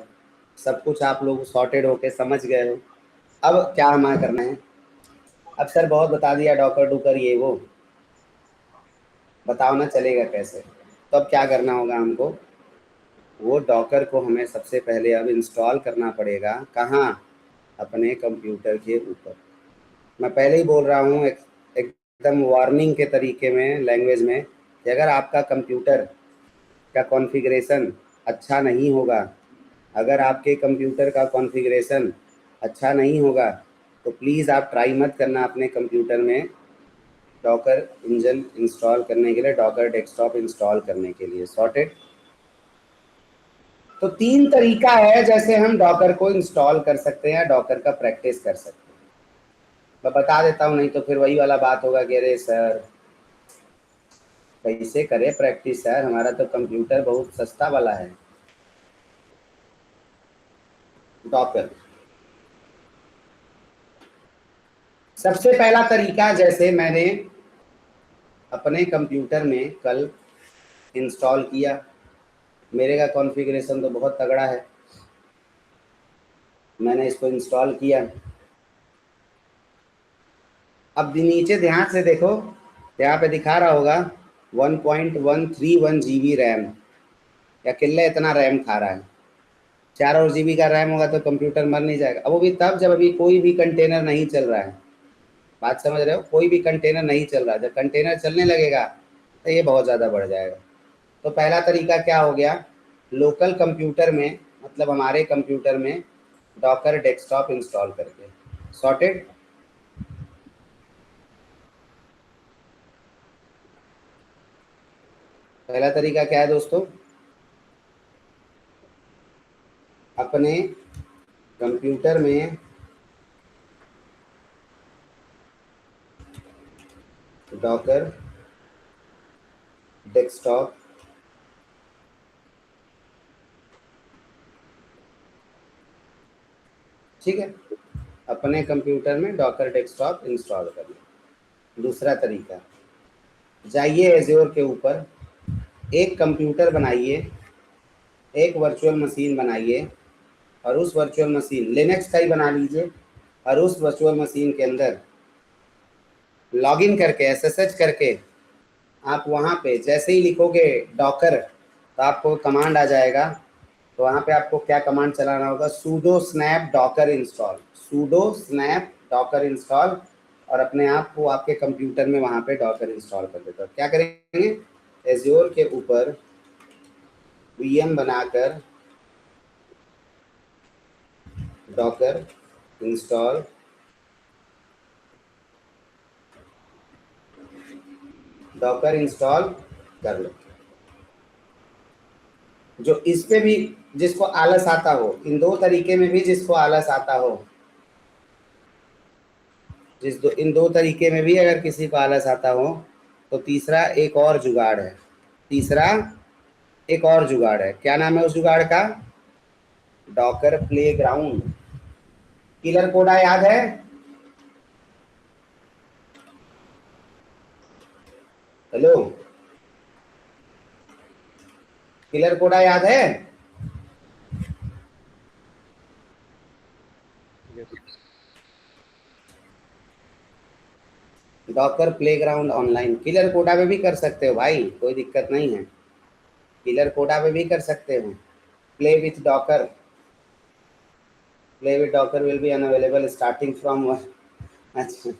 सब कुछ आप लोग सॉर्टेड होके समझ गए हो। अब क्या हमारा करना है? अब सर बहुत बता दिया, डॉकर डूकर ये वो, बताओ ना चलेगा कैसे? तो अब क्या करना होगा हमको? वो डॉकर को हमें सबसे पहले अब इंस्टॉल करना पड़ेगा। कहाँ? अपने कंप्यूटर के ऊपर। मैं पहले ही बोल रहा हूँ एकदम वार्निंग के तरीके में, लैंग्वेज में, कि अगर आपका कंप्यूटर का कॉन्फ़िगरेशन अच्छा नहीं होगा, अगर आपके कंप्यूटर का कॉन्फ़िगरेशन अच्छा नहीं होगा तो प्लीज़ आप ट्राई मत करना अपने कंप्यूटर में डॉकर इंजन इंस्टॉल करने के लिए, डॉकर डेस्कटॉप इंस्टॉल करने के लिए। सॉर्टेड? तो 3 तरीका है जैसे हम डॉकर को इंस्टॉल कर सकते हैं, डॉकर का प्रैक्टिस कर सकते हैं। मैं बता देता हूँ, नहीं तो फिर वही वाला बात होगा कि अरे सर कैसे करे प्रैक्टिस सर, हमारा तो कंप्यूटर बहुत सस्ता वाला है। डॉकर सबसे पहला तरीका, जैसे मैंने अपने कंप्यूटर में कल इंस्टॉल किया, मेरे का कॉन्फ़िगरेशन तो बहुत तगड़ा है, मैंने इसको इंस्टॉल किया। अब नीचे ध्यान से देखो, यहाँ पे दिखा रहा होगा 1.131 GB रैम, या किल्ला इतना रैम खा रहा है। 4 और जीबी का रैम होगा तो कंप्यूटर मर नहीं जाएगा। अब वो भी तब जब अभी कोई भी कंटेनर नहीं चल रहा है। बात समझ रहे हो? कोई भी कंटेनर नहीं चल रहा, जब कंटेनर चलने लगेगा तो ये बहुत ज़्यादा बढ़ जाएगा। तो पहला तरीका क्या हो गया, लोकल कंप्यूटर में, मतलब हमारे कंप्यूटर में डॉकर डेस्कटॉप इंस्टॉल करके। सॉर्टेड। पहला तरीका क्या है दोस्तों, अपने कंप्यूटर में डॉकर डेस्कटॉप ठीक है, अपने कंप्यूटर में डॉकर डेस्कटॉप इंस्टॉल कर लें। दूसरा तरीका, जाइए एज्योर के ऊपर, एक कंप्यूटर बनाइए, एक वर्चुअल मशीन बनाइए, और उस वर्चुअल मशीन लिनक्स का ही बना लीजिए, और उस वर्चुअल मशीन के अंदर लॉगिन करके एसएसएच करके आप वहाँ पे जैसे ही लिखोगे डॉकर तो आपको कमांड आ जाएगा। तो वहाँ पे आपको क्या कमांड चलाना होगा, pseudo snap Docker install, pseudo snap Docker install, और अपने आप को आपके कंप्यूटर में वहाँ पे डॉकर इंस्टॉल कर देता है। क्या करेंगे, एज्योर के ऊपर वीएम बनाकर डॉकर इंस्टॉल कर लो। जो इस पे भी जिसको आलस आता हो, इन दो तरीके में भी जिसको आलस आता हो, इन दो तरीके में भी अगर किसी को आलस आता हो, तो तीसरा एक और जुगाड़ है। क्या नाम है उस जुगाड़ का, डॉकर प्लेग्राउंड। किलर कोडा याद है? हेलो, किलर कोडा याद है? Yes. Docker playground online, killer कोडा में भी कर सकते हो भाई, कोई दिक्कत नहीं है, किलर कोडा में भी कर सकते हो। Play with Docker, play with Docker will be unavailable starting from. अच्छा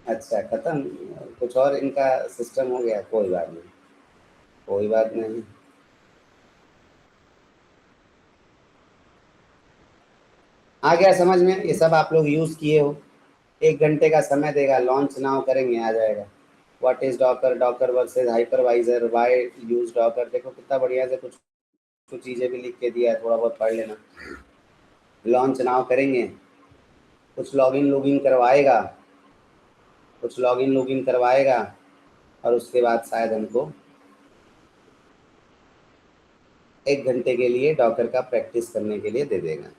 अच्छा, खत्म, कुछ और इनका सिस्टम हो गया, कोई बात नहीं, कोई बात नहीं। आ गया समझ में, ये सब आप लोग यूज़ किए हो। 1 घंटे का समय देगा, लॉन्च नाउ करेंगे, आ जाएगा। What is Docker, Docker versus hypervisor, why use Docker. देखो कितना बढ़िया से कुछ कुछ चीज़ें भी लिख के दिया है, थोड़ा बहुत पढ़ लेना। लॉन्च नाउ करेंगे, कुछ लॉगिन लॉगिन करवाएगा, और उसके बाद शायद हमको 1 घंटे के लिए डॉकर का प्रैक्टिस करने के लिए दे देगा।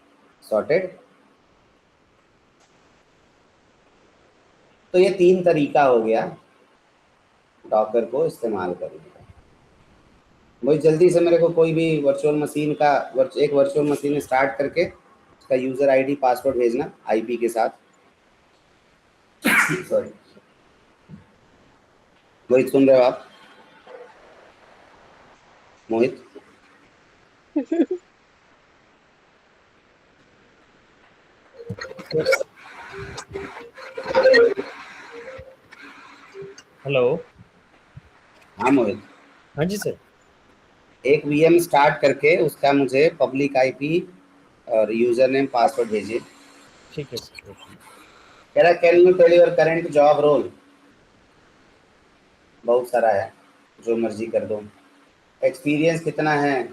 सॉर्टेड। तो ये 3 तरीका हो गया डॉकर को इस्तेमाल करने का। वही जल्दी से मेरे को कोई भी वर्चुअल मशीन का एक वर्चुअल मशीन स्टार्ट करके उसका यूज़र आईडी पासवर्ड भेजना आईपी के साथ। सॉरी, मोहित सुन रहे हो आप? मोहित, हेलो। हाँ मोहित, हाँ जी सर। एक वीएम स्टार्ट करके उसका मुझे पब्लिक आईपी और यूजर नेम पासवर्ड भेजिए। ठीक है सर, ओके। कह रहा can you tell your current job role, बहुत सारा है, जो मर्जी कर दो। एक्सपीरियंस कितना है,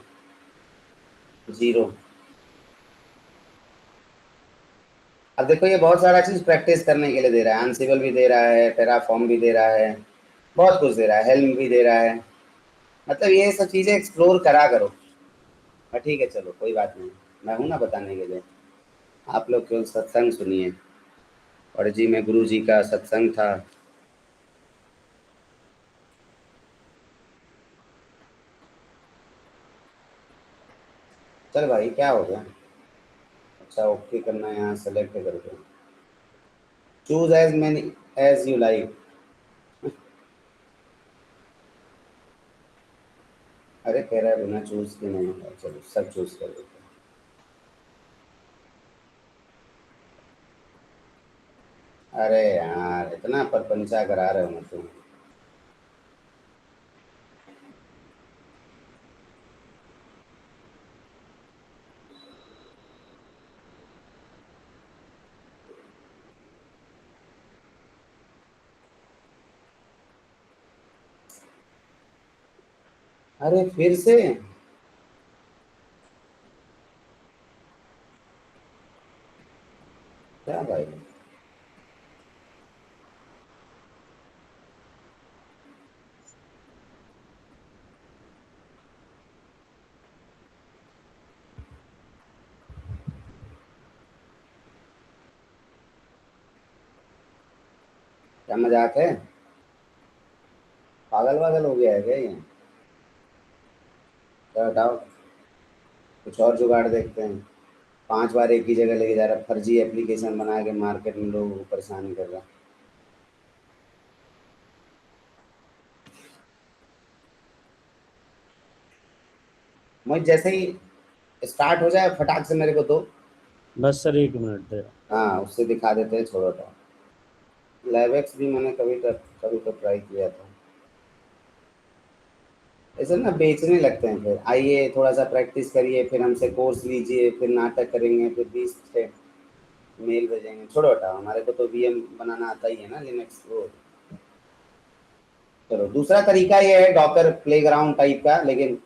0। अब देखो ये बहुत सारा चीज़ प्रैक्टिस करने के लिए दे रहा है, एंसिबल भी दे रहा है, टेराफॉर्म भी दे रहा है, बहुत कुछ दे रहा है, हेल्म भी दे रहा है। मतलब ये सब चीज़ें एक्सप्लोर करा करो। ठीक है चलो कोई बात नहीं, मैं हूँ ना बताने के लिए। आप लोग केवल सत्संग सुनिए। और जी में गुरु जी का सत्संग था। चल भाई क्या हो गया, अच्छा ओके करना है, यहाँ सेलेक्ट करके choose as many as you like. अरे कह रहा है बिना चूज के नहीं होगा, चलो सब चूज कर देते हैं। अरे यार इतना परपंचा करा रहे हो तुम। अरे फिर से क्या भाई? क्या मजाक है? पागल वागल हो गया है क्या ये? तो हटाओ, कुछ और जुगाड़ देखते हैं। 5 बार एक ही जगह लेके जा रहा, फर्जी एप्लीकेशन बना के मार्केट में लोगों को परेशान कर रहा। मुझे जैसे ही स्टार्ट हो जाए फटाक से मेरे को दो। बस सर 1 मिनट दे रहा हाँ उससे दिखा देते हैं, छोड़ो तो। लैवेक्स भी मैंने कभी तो ट्राई किया था। ऐसे ना बेचने लगते हैं, फिर आइए थोड़ा सा प्रैक्टिस करिए, फिर हमसे कोर्स लीजिए, फिर नाटक करेंगे, फिर 20 मेल भेजेंगे। छोड़ो हटाओ, हमारे को तो वीएम बनाना आता ही है ना, लिनक्स वो। चलो दूसरा तरीका ये है डॉकर प्लेग्राउंड टाइप का, लेकिन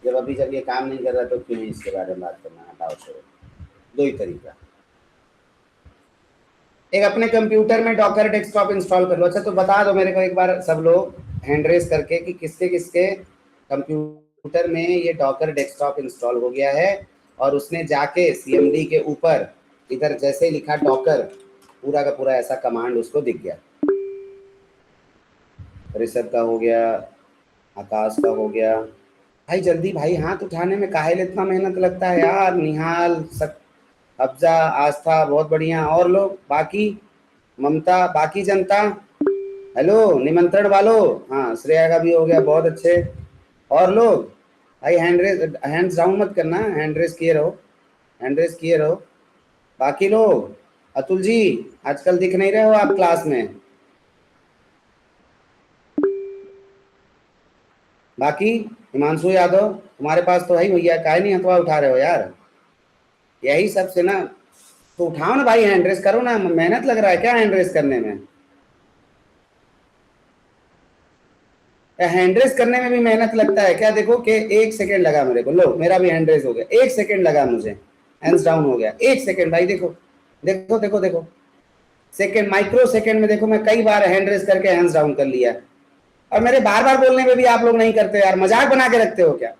जब ये काम नहीं कर रहा तो क्यों ही इसके बारे में बात करना, हटाओ छोड़ो। दो ही तरीका। एक अपने कंप्यूटर में डॉकर डेस्कटॉप इंस्टॉल कर लो। अच्छा तो बता दो मेरे को एक बार सब लोग हैंड रेस करके कि किसके किसके कंप्यूटर में ये डॉकर डेस्कटॉप इंस्टॉल हो गया है, और उसने जाके सीएमडी के ऊपर इधर जैसे ही लिखा डॉकर, पूरा का पूरा ऐसा कमांड उसको दिख गया। ऋषभ का हो गया, आकाश का हो गया। भाई जल्दी भाई, हाथ उठाने में काहे लिए इतना मेहनत लगता है यार। निहाल, सक, अफजा, आस्था, बहुत बढ़िया। और लोग बाकी, ममता, बाकी जनता, हेलो निमंत्रण वालों। हाँ श्रेया का भी हो गया, बहुत अच्छे। और लोग भाई हैंड्स डाउन मत करना, हैंड रेस किए रहो, हैंड रेस किए रहो। बाकी लोग, अतुल जी आजकल दिख नहीं रहे हो आप क्लास में। बाकी हिमांशु यादव, तुम्हारे पास तो है भैया, काहे नहीं हथवा उठा रहे हो यार? यही सब से ना, तो उठाओ ना भाई, हैंड रेस करो ना, मेहनत लग रहा है क्या हैंड रेस करने में? हैंड रेस करने में भी मेहनत लगता है क्या? देखो कि 1 सेकेंड लगा मेरे को, लो मेरा भी हैंड रेस हो गया, 1 सेकेंड लगा मुझे, हैंड्स डाउन हो गया 1 सेकेंड। भाई देखो देखो देखो देखो, सेकेंड, माइक्रो सेकेंड में देखो मैं कई बार हैंड रेस करके हैंड्स डाउन कर लिया। और मेरे बार बार बोलने में भी आप लोग नहीं करते यार, मजाक बना के रखते हो क्या?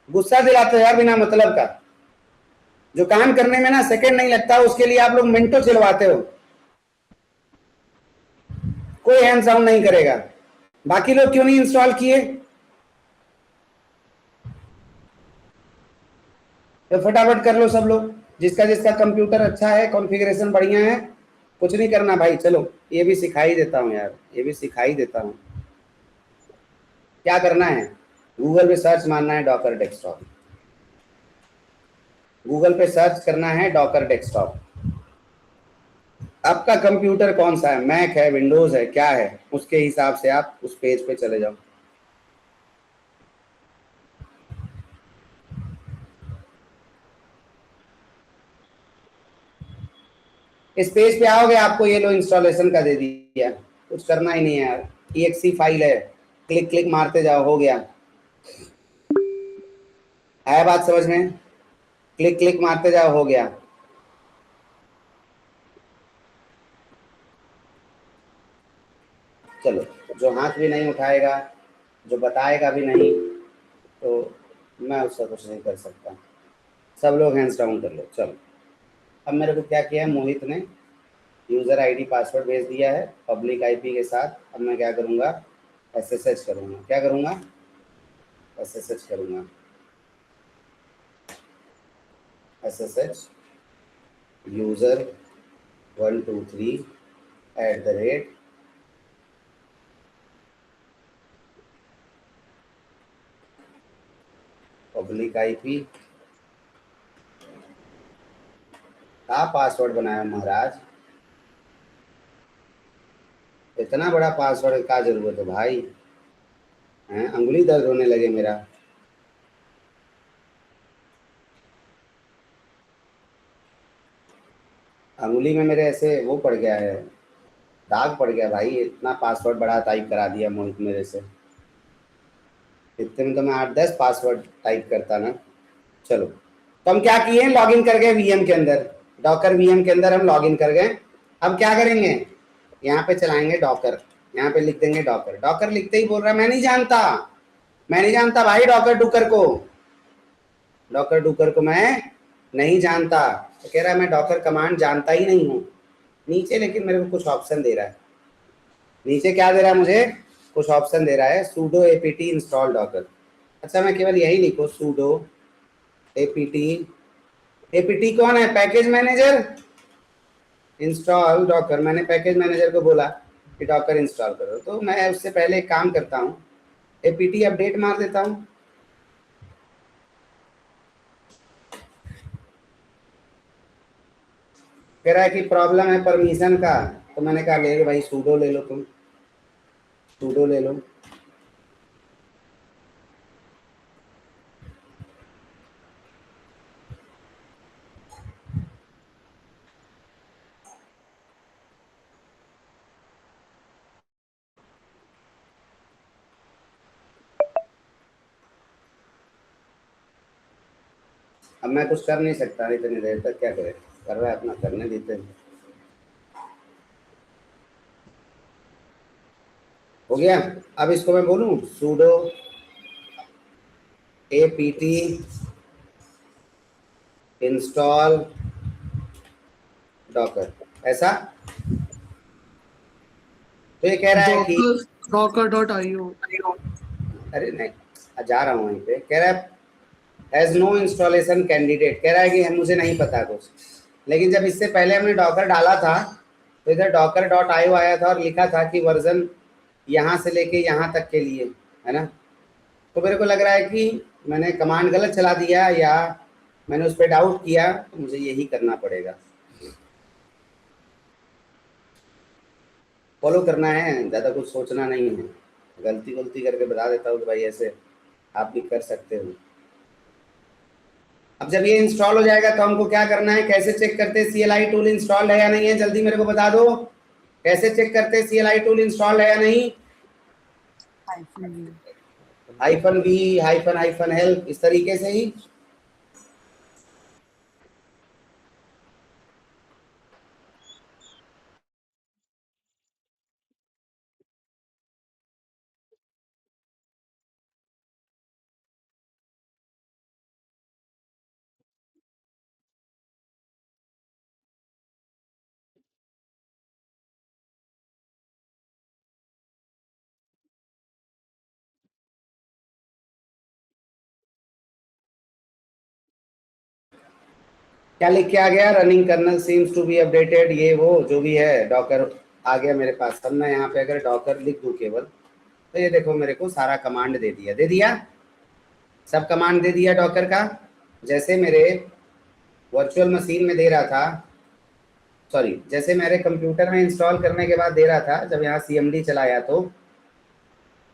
गुस्सा दिलाते हो यार बिना मतलब का। जो काम करने में ना सेकेंड नहीं लगता, उसके लिए आप लोग मिनटों चिलवाते हो। कोई हैंड्स डाउन नहीं करेगा। बाकी लोग क्यों नहीं इंस्टॉल किए? तो फटाफट कर लो सब लोग, जिसका जिसका कंप्यूटर अच्छा है, कॉन्फ़िगरेशन बढ़िया है। कुछ नहीं करना भाई, चलो ये भी सिखाई देता हूँ यार, ये भी सिखाई देता हूँ। क्या करना है, गूगल पे सर्च मारना है डॉकर डेस्कटॉप। गूगल पे सर्च करना है डॉकर डेस्कटॉप। आपका कंप्यूटर कौन सा है, मैक है, विंडोज है, क्या है, उसके हिसाब से आप उस पेज पे चले जाओ। इस पेज पे आओगे, आपको ये लो इंस्टॉलेशन का दे दिया, कुछ करना ही नहीं है यार। exe फाइल है, क्लिक क्लिक मारते जाओ, हो गया। आया बात समझ में? क्लिक क्लिक मारते जाओ, हो गया। चलो, जो हाथ भी नहीं उठाएगा, जो बताएगा भी नहीं, तो मैं उससे कुछ नहीं कर सकता। सब लोग हैंड्स डाउन कर लो। चलो अब मेरे को क्या किया है, मोहित ने यूज़र आईडी पासवर्ड भेज दिया है पब्लिक आईपी के साथ। अब मैं क्या करूँगा, एसएसएच करूँगा। क्या करूँगा, एसएसएच करूँगा। एसएसएच यूज़र 123 @ पब्लिक आईपी का पासवर्ड बनाया महाराज, इतना बड़ा पासवर्ड का जरूरत है भाई, हैं अंगुली दर्द होने लगे मेरा। अंगुली में मेरे ऐसे वो पड़ गया है, दाग पड़ गया भाई, इतना पासवर्ड बड़ा टाइप करा दिया मोहित मेरे से। इतने में तो मैं 8-10 पासवर्ड टाइप करता ना। चलो तो हम क्या किए, लॉगिन कर गए वीएम के अंदर, डॉकर वीएम के अंदर हम लॉगिन कर गए। अब क्या करेंगे, यहाँ पे चलाएंगे डॉकर, यहाँ पे लिख देंगे डॉकर। डॉकर लिखते ही बोल रहा है मैं नहीं जानता, मैं नहीं जानता भाई डॉकर डुकर को, डॉकर डुकर को मैं नहीं जानता। तो कह रहा है मैं डॉकर कमांड जानता ही नहीं हूँ। नीचे लेकिन मेरे को कुछ ऑप्शन दे रहा है, नीचे क्या दे रहा है मुझे, कुछ ऑप्शन दे रहा है, sudo apt install docker। अच्छा मैं केवल यही लिखूँ sudo apt, apt कौन है, पैकेज मैनेजर, इंस्टॉल डॉकर। मैंने पैकेज मैनेजर को बोला कि डॉकर इंस्टॉल करो, तो मैं उससे पहले एक काम करता हूँ, apt अपडेट मार देता हूँ। कह रहा है कि प्रॉब्लम है परमिशन का, तो मैंने कहा ले लो भाई sudo ले लो, तुम sudo ले लो। अब मैं कुछ कर नहीं सकता इतनी देर तक, क्या करे, कर रहा है अपना, करने देते हैं। हो गया। अब इसको मैं बोलूं sudo apt install docker, ऐसा। तो ये कह रहा है कि docker.io अरे नहीं, जा रहा हूँ वहीं पे, कह रहा है हैज नो इंस्टॉलेशन कैंडिडेट, कह रहा है कि मुझे नहीं पता कुछ। लेकिन जब इससे पहले हमने डॉकर डाला था तो इधर docker.io आया था और लिखा था कि वर्जन यहाँ से लेके यहाँ तक के लिए है ना। तो मेरे को लग रहा है कि मैंने कमांड गलत चला दिया या मैंने उस पर डाउट किया, तो मुझे यही करना पड़ेगा, फॉलो करना है, ज़्यादा कुछ सोचना नहीं है। गलती करके बता देता हूँ कि भाई ऐसे आप भी कर सकते हो। अब जब ये इंस्टॉल हो जाएगा तो हमको क्या करना है, कैसे चेक करते हैं CLI टूल इंस्टॉल है या नहीं है, जल्दी मेरे को बता दो, कैसे चेक करते हैं CLI टूल इंस्टॉल है या नहीं। -v -help इस तरीके से ही। क्या लिख के आ गया, running kernel seems to be updated, ये वो जो भी है डॉकर आ गया मेरे पास। अब मैं यहाँ पे अगर डॉकर लिख दूँ केवल, तो ये देखो मेरे को सारा कमांड दे दिया, सब कमांड दे दिया डॉकर का। जैसे मेरे वर्चुअल मशीन में दे रहा था, सॉरी जैसे मेरे कंप्यूटर में इंस्टॉल करने के बाद दे रहा था, जब यहाँ CMD चलाया तो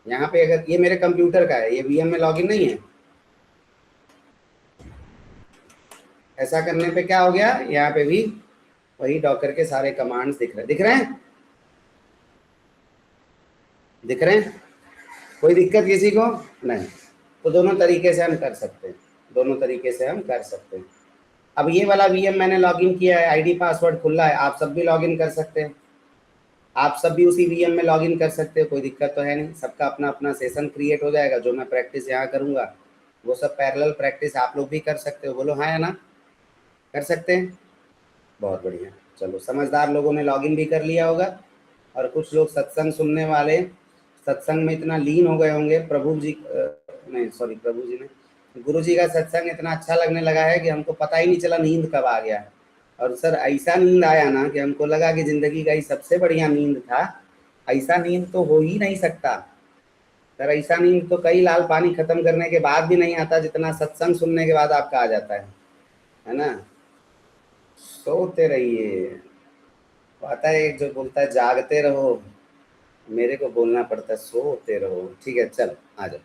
यहाँ पे अगर ये मेरे कंप्यूटर का है, ये VM में लॉगिन नहीं है, ऐसा करने पे क्या हो गया, यहाँ पे भी वही डॉकर के सारे कमांड्स दिख रहे हैं। कोई दिक्कत किसी को नहीं। तो दोनों तरीके से हम कर सकते हैं, अब ये वाला VM मैंने लॉगिन किया है, ID पासवर्ड खुला है, आप सब भी लॉगिन कर सकते हैं, आप सब भी उसी VM में लॉगिन कर सकते हो, कोई दिक्कत तो है नहीं। सबका अपना अपना सेशन क्रिएट हो जाएगा, जो मैं प्रैक्टिस यहाँ करूँगा वो सब पैरेलल प्रैक्टिस आप लोग भी कर सकते हो। बोलो हाँ या ना, कर सकते हैं, बहुत बढ़िया। चलो समझदार लोगों ने लॉगिन भी कर लिया होगा, और कुछ लोग सत्संग सुनने वाले सत्संग में इतना लीन हो गए होंगे, प्रभु जी ने, गुरु जी का सत्संग इतना अच्छा लगने लगा है कि हमको पता ही नहीं चला नींद कब आ गया। और सर ऐसा नींद आया ना कि हमको लगा कि जिंदगी का ही सबसे बढ़िया नींद था, ऐसा नींद तो हो ही नहीं सकता। सर ऐसा नहीं तो कई लाल पानी खत्म करने के बाद भी नहीं आता जितना सत्संग सुनने के बाद आपका आ जाता है ना। सोते रहिए। आता है एक जो बोलता है जागते रहो, मेरे को बोलना पड़ता है सोते रहो। ठीक है, चल आ जाओ।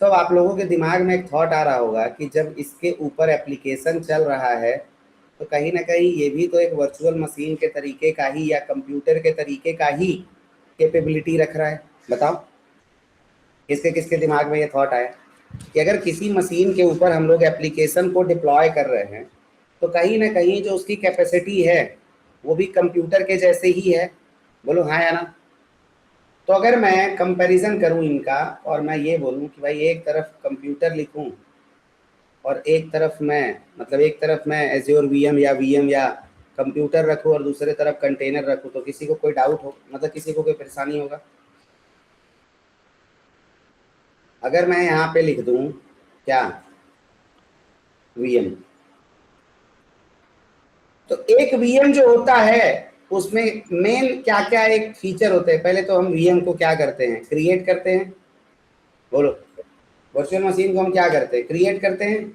तो अब आप लोगों के दिमाग में एक थॉट आ रहा होगा कि जब इसके ऊपर एप्लीकेशन चल रहा है तो कहीं ना कहीं ये भी तो एक वर्चुअल मशीन के तरीके का ही या कंप्यूटर के तरीके का ही कैपेबिलिटी रख रहा है। बताओ किसके किसके दिमाग में ये थॉट आया कि अगर किसी मशीन के ऊपर हम लोग एप्लीकेशन को डिप्लॉय कर रहे हैं तो कहीं ना कहीं जो उसकी कैपेसिटी है वो भी कंप्यूटर के जैसे ही है। बोलो हाँ या ना। तो अगर मैं कंपैरिजन करूं इनका और मैं ये बोलूं कि भाई एक तरफ कंप्यूटर लिखूं और एक तरफ मैं एज्योर वीएम या कंप्यूटर रखूं और दूसरे तरफ कंटेनर रखूं, तो किसी को कोई डाउट हो, मतलब किसी को कोई परेशानी होगा? अगर मैं यहाँ पे लिख दूं क्या वीएम, तो एक वीएम जो होता है उसमें मेन क्या क्या एक फीचर होते हैं। पहले तो हम वीएम को क्या करते हैं, क्रिएट करते हैं। बोलो वर्चुअल मशीन को हम क्या करते हैं, क्रिएट करते हैं।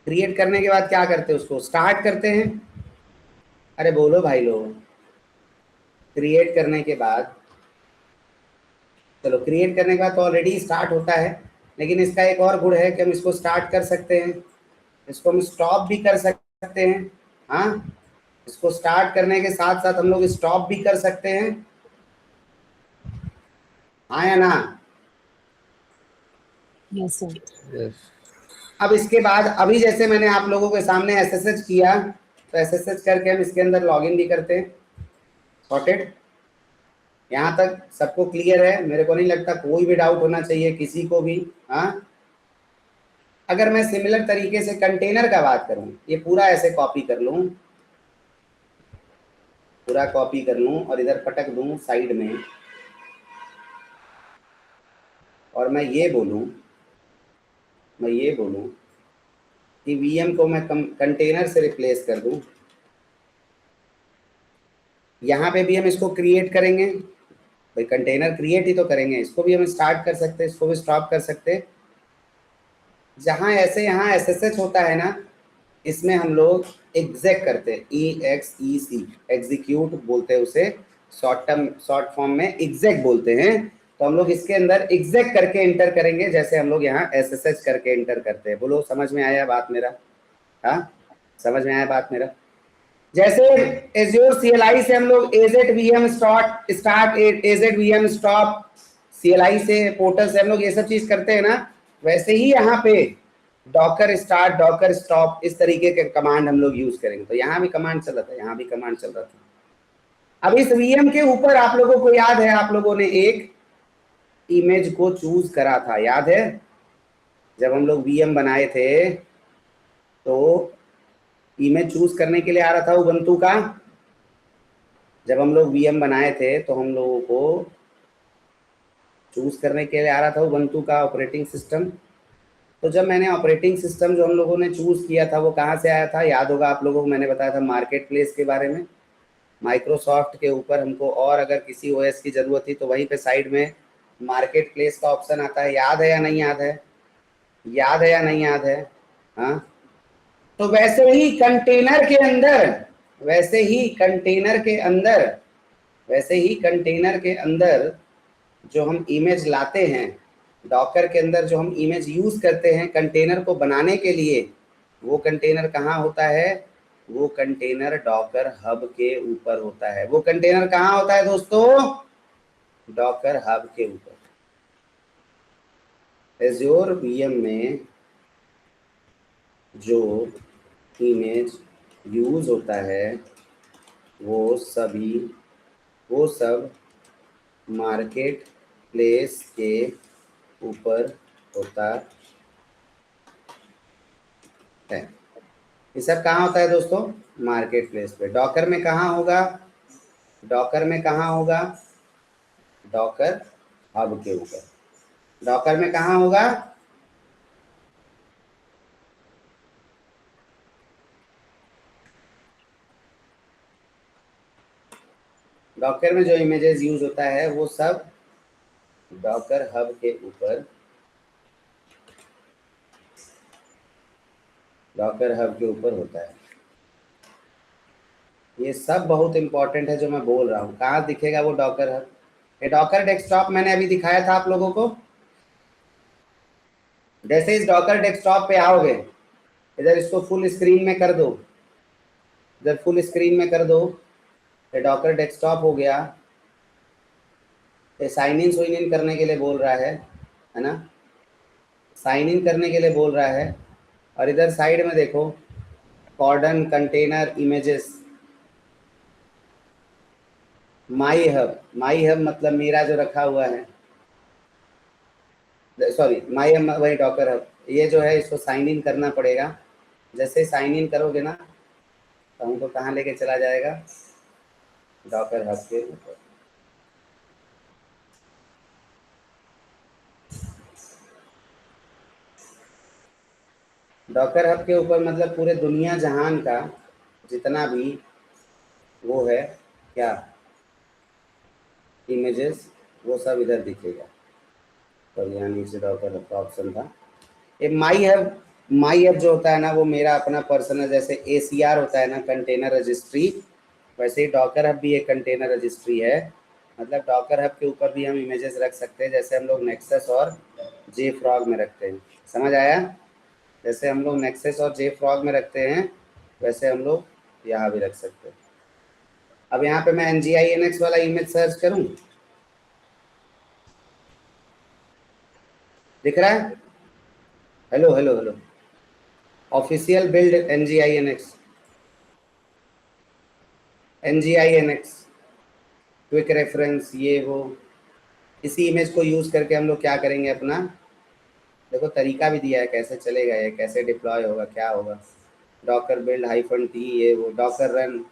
क्रिएट करने के बाद क्या करते हैं, उसको स्टार्ट करते हैं। अरे बोलो भाई लोग, क्रिएट करने के बाद, चलो क्रिएट करने के बाद तो ऑलरेडी स्टार्ट होता है, लेकिन इसका एक और गुण है कि हम इसको स्टार्ट कर सकते हैं, इसको हम स्टॉप भी कर सकते हैं। हाँ, इसको स्टार्ट करने के साथ साथ हम लोग स्टॉप भी कर सकते हैं। हाँ या ना। Yes sir. यस। अब इसके बाद अभी जैसे मैंने आप लोगों के सामने एसएसएच किया, तो एसएसएच करके हम इसके अंदर लॉगिन भी करते हैं। सॉर्टेड। यहाँ तक सबको क्लियर है? मेरे को नहीं लगता कोई भी डाउट होना चाहिए किसी को भी। हाँ, अगर मैं सिमिलर तरीके से कंटेनर का बात करूं, ये पूरा ऐसे कॉपी कर लूं, पूरा कॉपी कर लूं और इधर पटक दूं साइड में, और मैं ये बोलूं कि वीएम को मैं कंटेनर से रिप्लेस कर दूं। यहाँ पे भी हम इसको क्रिएट करेंगे, भाई कंटेनर क्रिएट ही तो करेंगे, इसको भी हम स्टार्ट कर सकते हैं, इसको भी स्टॉप कर सकते हैं। जहाँ ऐसे यहाँ एसएसएच होता है ना, इसमें हम लोग एग्जेक करते हैं, EXEC, एग्जीक्यूट बोलते हैं उसे, शॉर्ट फॉर्म में एग्जेक बोलते हैं। तो हम लोग इसके अंदर एग्जेक करके एंटर करेंगे, जैसे हम लोग यहाँ SSH करके एंटर करते हैं। बोलो समझ में आया बात मेरा? हाँ, समझ में आया बात मेरा? जैसे एज्योर CLI से हम लोग AZVM start AZVM stop, CLI से पोर्टल से हम लोग ये सब चीज करते हैं ना, वैसे ही यहाँ पे डॉकर स्टार्ट डॉकर स्टॉप इस तरीके के कमांड हम लोग यूज करेंगे। तो यहाँ भी कमांड चल रहा था, यहाँ भी कमांड चल रहा था। अब इस वीएम के ऊपर आप लोगों को याद है, आप लोगों ने एक इमेज को चूज करा था, याद है? जब हम लोग वीएम बनाए थे तो इमेज चूज करने के लिए आ रहा था उबंटू का। जब हम लोग वीएम बनाए थे तो हम लोगों को चूज करने के लिए आ रहा था उबंटू का ऑपरेटिंग सिस्टम। तो जब मैंने ऑपरेटिंग सिस्टम जो हम लोगों ने चूज किया था वो कहाँ से आया था, याद होगा आप लोगों को, मैंने बताया था मार्केट प्लेस के बारे में। माइक्रोसॉफ्ट के ऊपर हमको और अगर किसी ओएस की जरूरत थी तो वहीं पे साइड में मार्केट प्लेस का ऑप्शन आता है। याद है या नहीं याद है? याद है या नहीं याद है? हाँ, तो वैसे ही कंटेनर के अंदर, वैसे ही कंटेनर के अंदर जो हम इमेज लाते हैं, डॉकर के अंदर जो हम इमेज यूज करते हैं कंटेनर को बनाने के लिए, वो कंटेनर कहाँ होता है? वो कंटेनर डॉकर हब के ऊपर होता है। वो कंटेनर कहाँ होता है दोस्तों? डॉकर हब के ऊपर। एज्योर वीएम में जो इमेज यूज होता है वो सब मार्केट प्लेस के ऊपर होता है। ये सब कहाँ होता है दोस्तों? मार्केट प्लेस पे। डॉकर में कहाँ होगा? डॉकर में कहाँ होगा? डॉकर हब के ऊपर। डॉकर में कहाँ होगा? डॉकर में जो इमेजेस यूज होता है वो सब डॉकर हब के ऊपर, डॉकर हब के ऊपर होता है। ये सब बहुत इंपॉर्टेंट है जो मैं बोल रहा हूँ। कहाँ दिखेगा वो डॉकर हब? ये डॉकर डेस्कटॉप मैंने अभी दिखाया था आप लोगों को। जैसे इस डॉकर डेस्कटॉप पे आओगे, इधर इसको फुल स्क्रीन में कर दो, इधर फुल स्क्रीन में कर दो, ये डॉकर डेस्कटॉप हो गया। ये साइन इन सोइन इन करने के लिए बोल रहा है ना, साइन इन करने के लिए बोल रहा है। और इधर साइड में देखो कॉर्डन, कंटेनर, इमेजेस, माई हब। माई हब मतलब मेरा जो रखा हुआ है, सॉरी माई हब वही डॉकर हब। ये जो है इसको साइन इन करना पड़ेगा। जैसे साइन इन करोगे ना तो हमको कहाँ लेके चला जाएगा? डॉकर हब के ऊपर। डॉकर हब के ऊपर मतलब पूरे दुनिया जहान का जितना भी वो है क्या इमेजेस, वो सब इधर दिखेगा। तो यहाँ नीचे डॉकर हब का ऑप्शन था। ये माई हब जो होता है ना वो मेरा अपना पर्सनल, जैसे ACR होता है ना कंटेनर रजिस्ट्री, वैसे ही डॉकर हब भी एक कंटेनर रजिस्ट्री है। मतलब डॉकर हब के ऊपर भी हम इमेजेस रख सकते हैं, जैसे हम लोग नेक्सस और JFrog में रखते हैं। समझ आया? जैसे हम लोग नेक्सस और JFrog में रखते हैं वैसे हम लोग यहाँ भी रख सकते हैं। अब यहाँ पे मैं NGINX वाला इमेज सर्च करूँ, दिख रहा है? Hello hello hello, official build NGINX quick reference, ये वो। इसी इमेज को यूज करके हम लोग क्या करेंगे अपना, देखो तरीका भी दिया है कैसे चलेगा, ये कैसे डिप्लॉय होगा, क्या होगा। डॉकर बिल्ड -t, ये वो docker run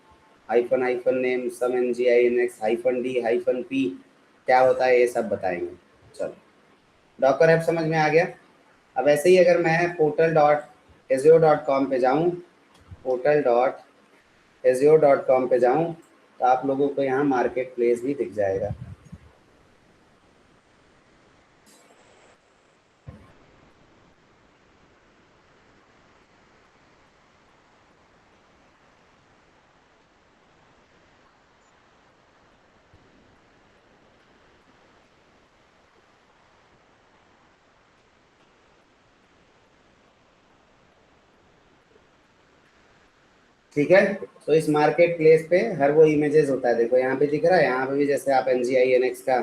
-name some NGINX -d -p क्या होता है ये सब बताएंगे। चलो डॉकर ऐप समझ में आ गया। अब ऐसे ही अगर मैं portal.azure.com पे जाऊँ, portal.azure.com पे जाऊँ तो आप लोगों को यहाँ मार्केट प्लेस भी दिख जाएगा। ठीक है, तो इस मार्केट प्लेस पे हर वो इमेजेस होता है। देखो यहाँ पे दिख रहा है, यहाँ पे भी जैसे आप NGINX का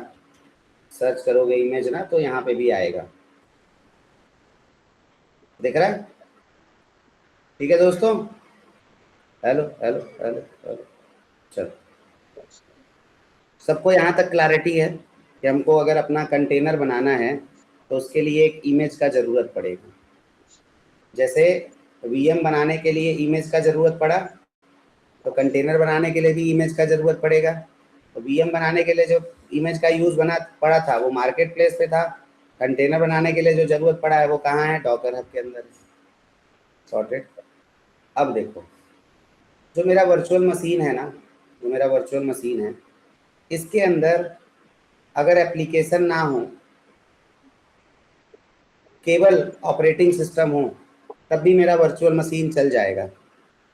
सर्च करोगे इमेज ना तो यहाँ पे भी आएगा, दिख रहा है? ठीक है दोस्तों, हेलो हेलो हेलो हेलो, चलो सबको यहाँ तक क्लैरिटी है कि हमको अगर अपना कंटेनर बनाना है तो उसके लिए एक इमेज का ज़रूरत पड़ेगा। जैसे VM बनाने के लिए इमेज का ज़रूरत पड़ा तो कंटेनर बनाने के लिए भी इमेज का ज़रूरत पड़ेगा। तो VM बनाने के लिए जो इमेज का यूज़ पड़ा था वो मार्केट प्लेस पे था। कंटेनर बनाने के लिए जो ज़रूरत पड़ा है वो कहाँ है? डॉकर हब के अंदर। सॉर्टेड। अब देखो जो मेरा वर्चुअल मशीन है ना, जो मेरा वर्चुअल मशीन है, इसके अंदर अगर एप्लीकेशन ना हो, केवल ऑपरेटिंग सिस्टम हो, तब भी मेरा वर्चुअल मशीन चल जाएगा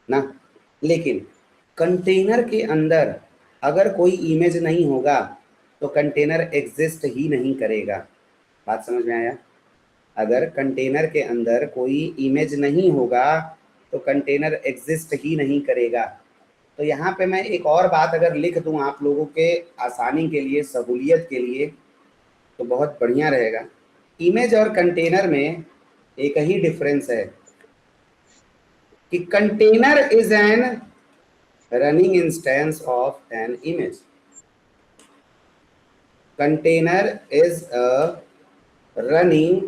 ना। लेकिन कंटेनर के अंदर अगर कोई इमेज नहीं होगा तो कंटेनर एग्जिस्ट ही नहीं करेगा। बात समझ में आया? अगर कंटेनर के अंदर कोई इमेज नहीं होगा तो कंटेनर एग्जिस्ट ही नहीं करेगा। तो यहाँ पे मैं एक और बात अगर लिख दूँ आप लोगों के आसानी के लिए, सहूलियत के लिए, तो बहुत बढ़िया रहेगा। इमेज और कंटेनर में एक ही डिफरेंस है कि container is an running instance of an image. Container is a running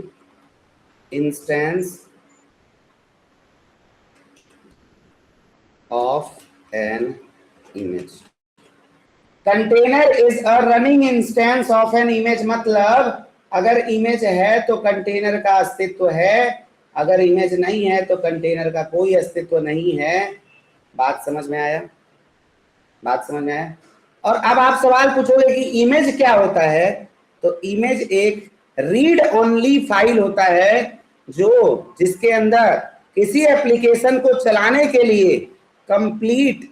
instance of an image. Container is a running instance of an image मतलब अगर इमेज है तो कंटेनर का अस्तित्व है, अगर इमेज नहीं है तो कंटेनर का कोई अस्तित्व नहीं है। बात समझ में आया? बात समझ में आया? और अब आप सवाल पूछोगे कि इमेज क्या होता है, तो इमेज एक रीड ओनली फाइल होता है जो जिसके अंदर किसी एप्लीकेशन को चलाने के लिए कंप्लीट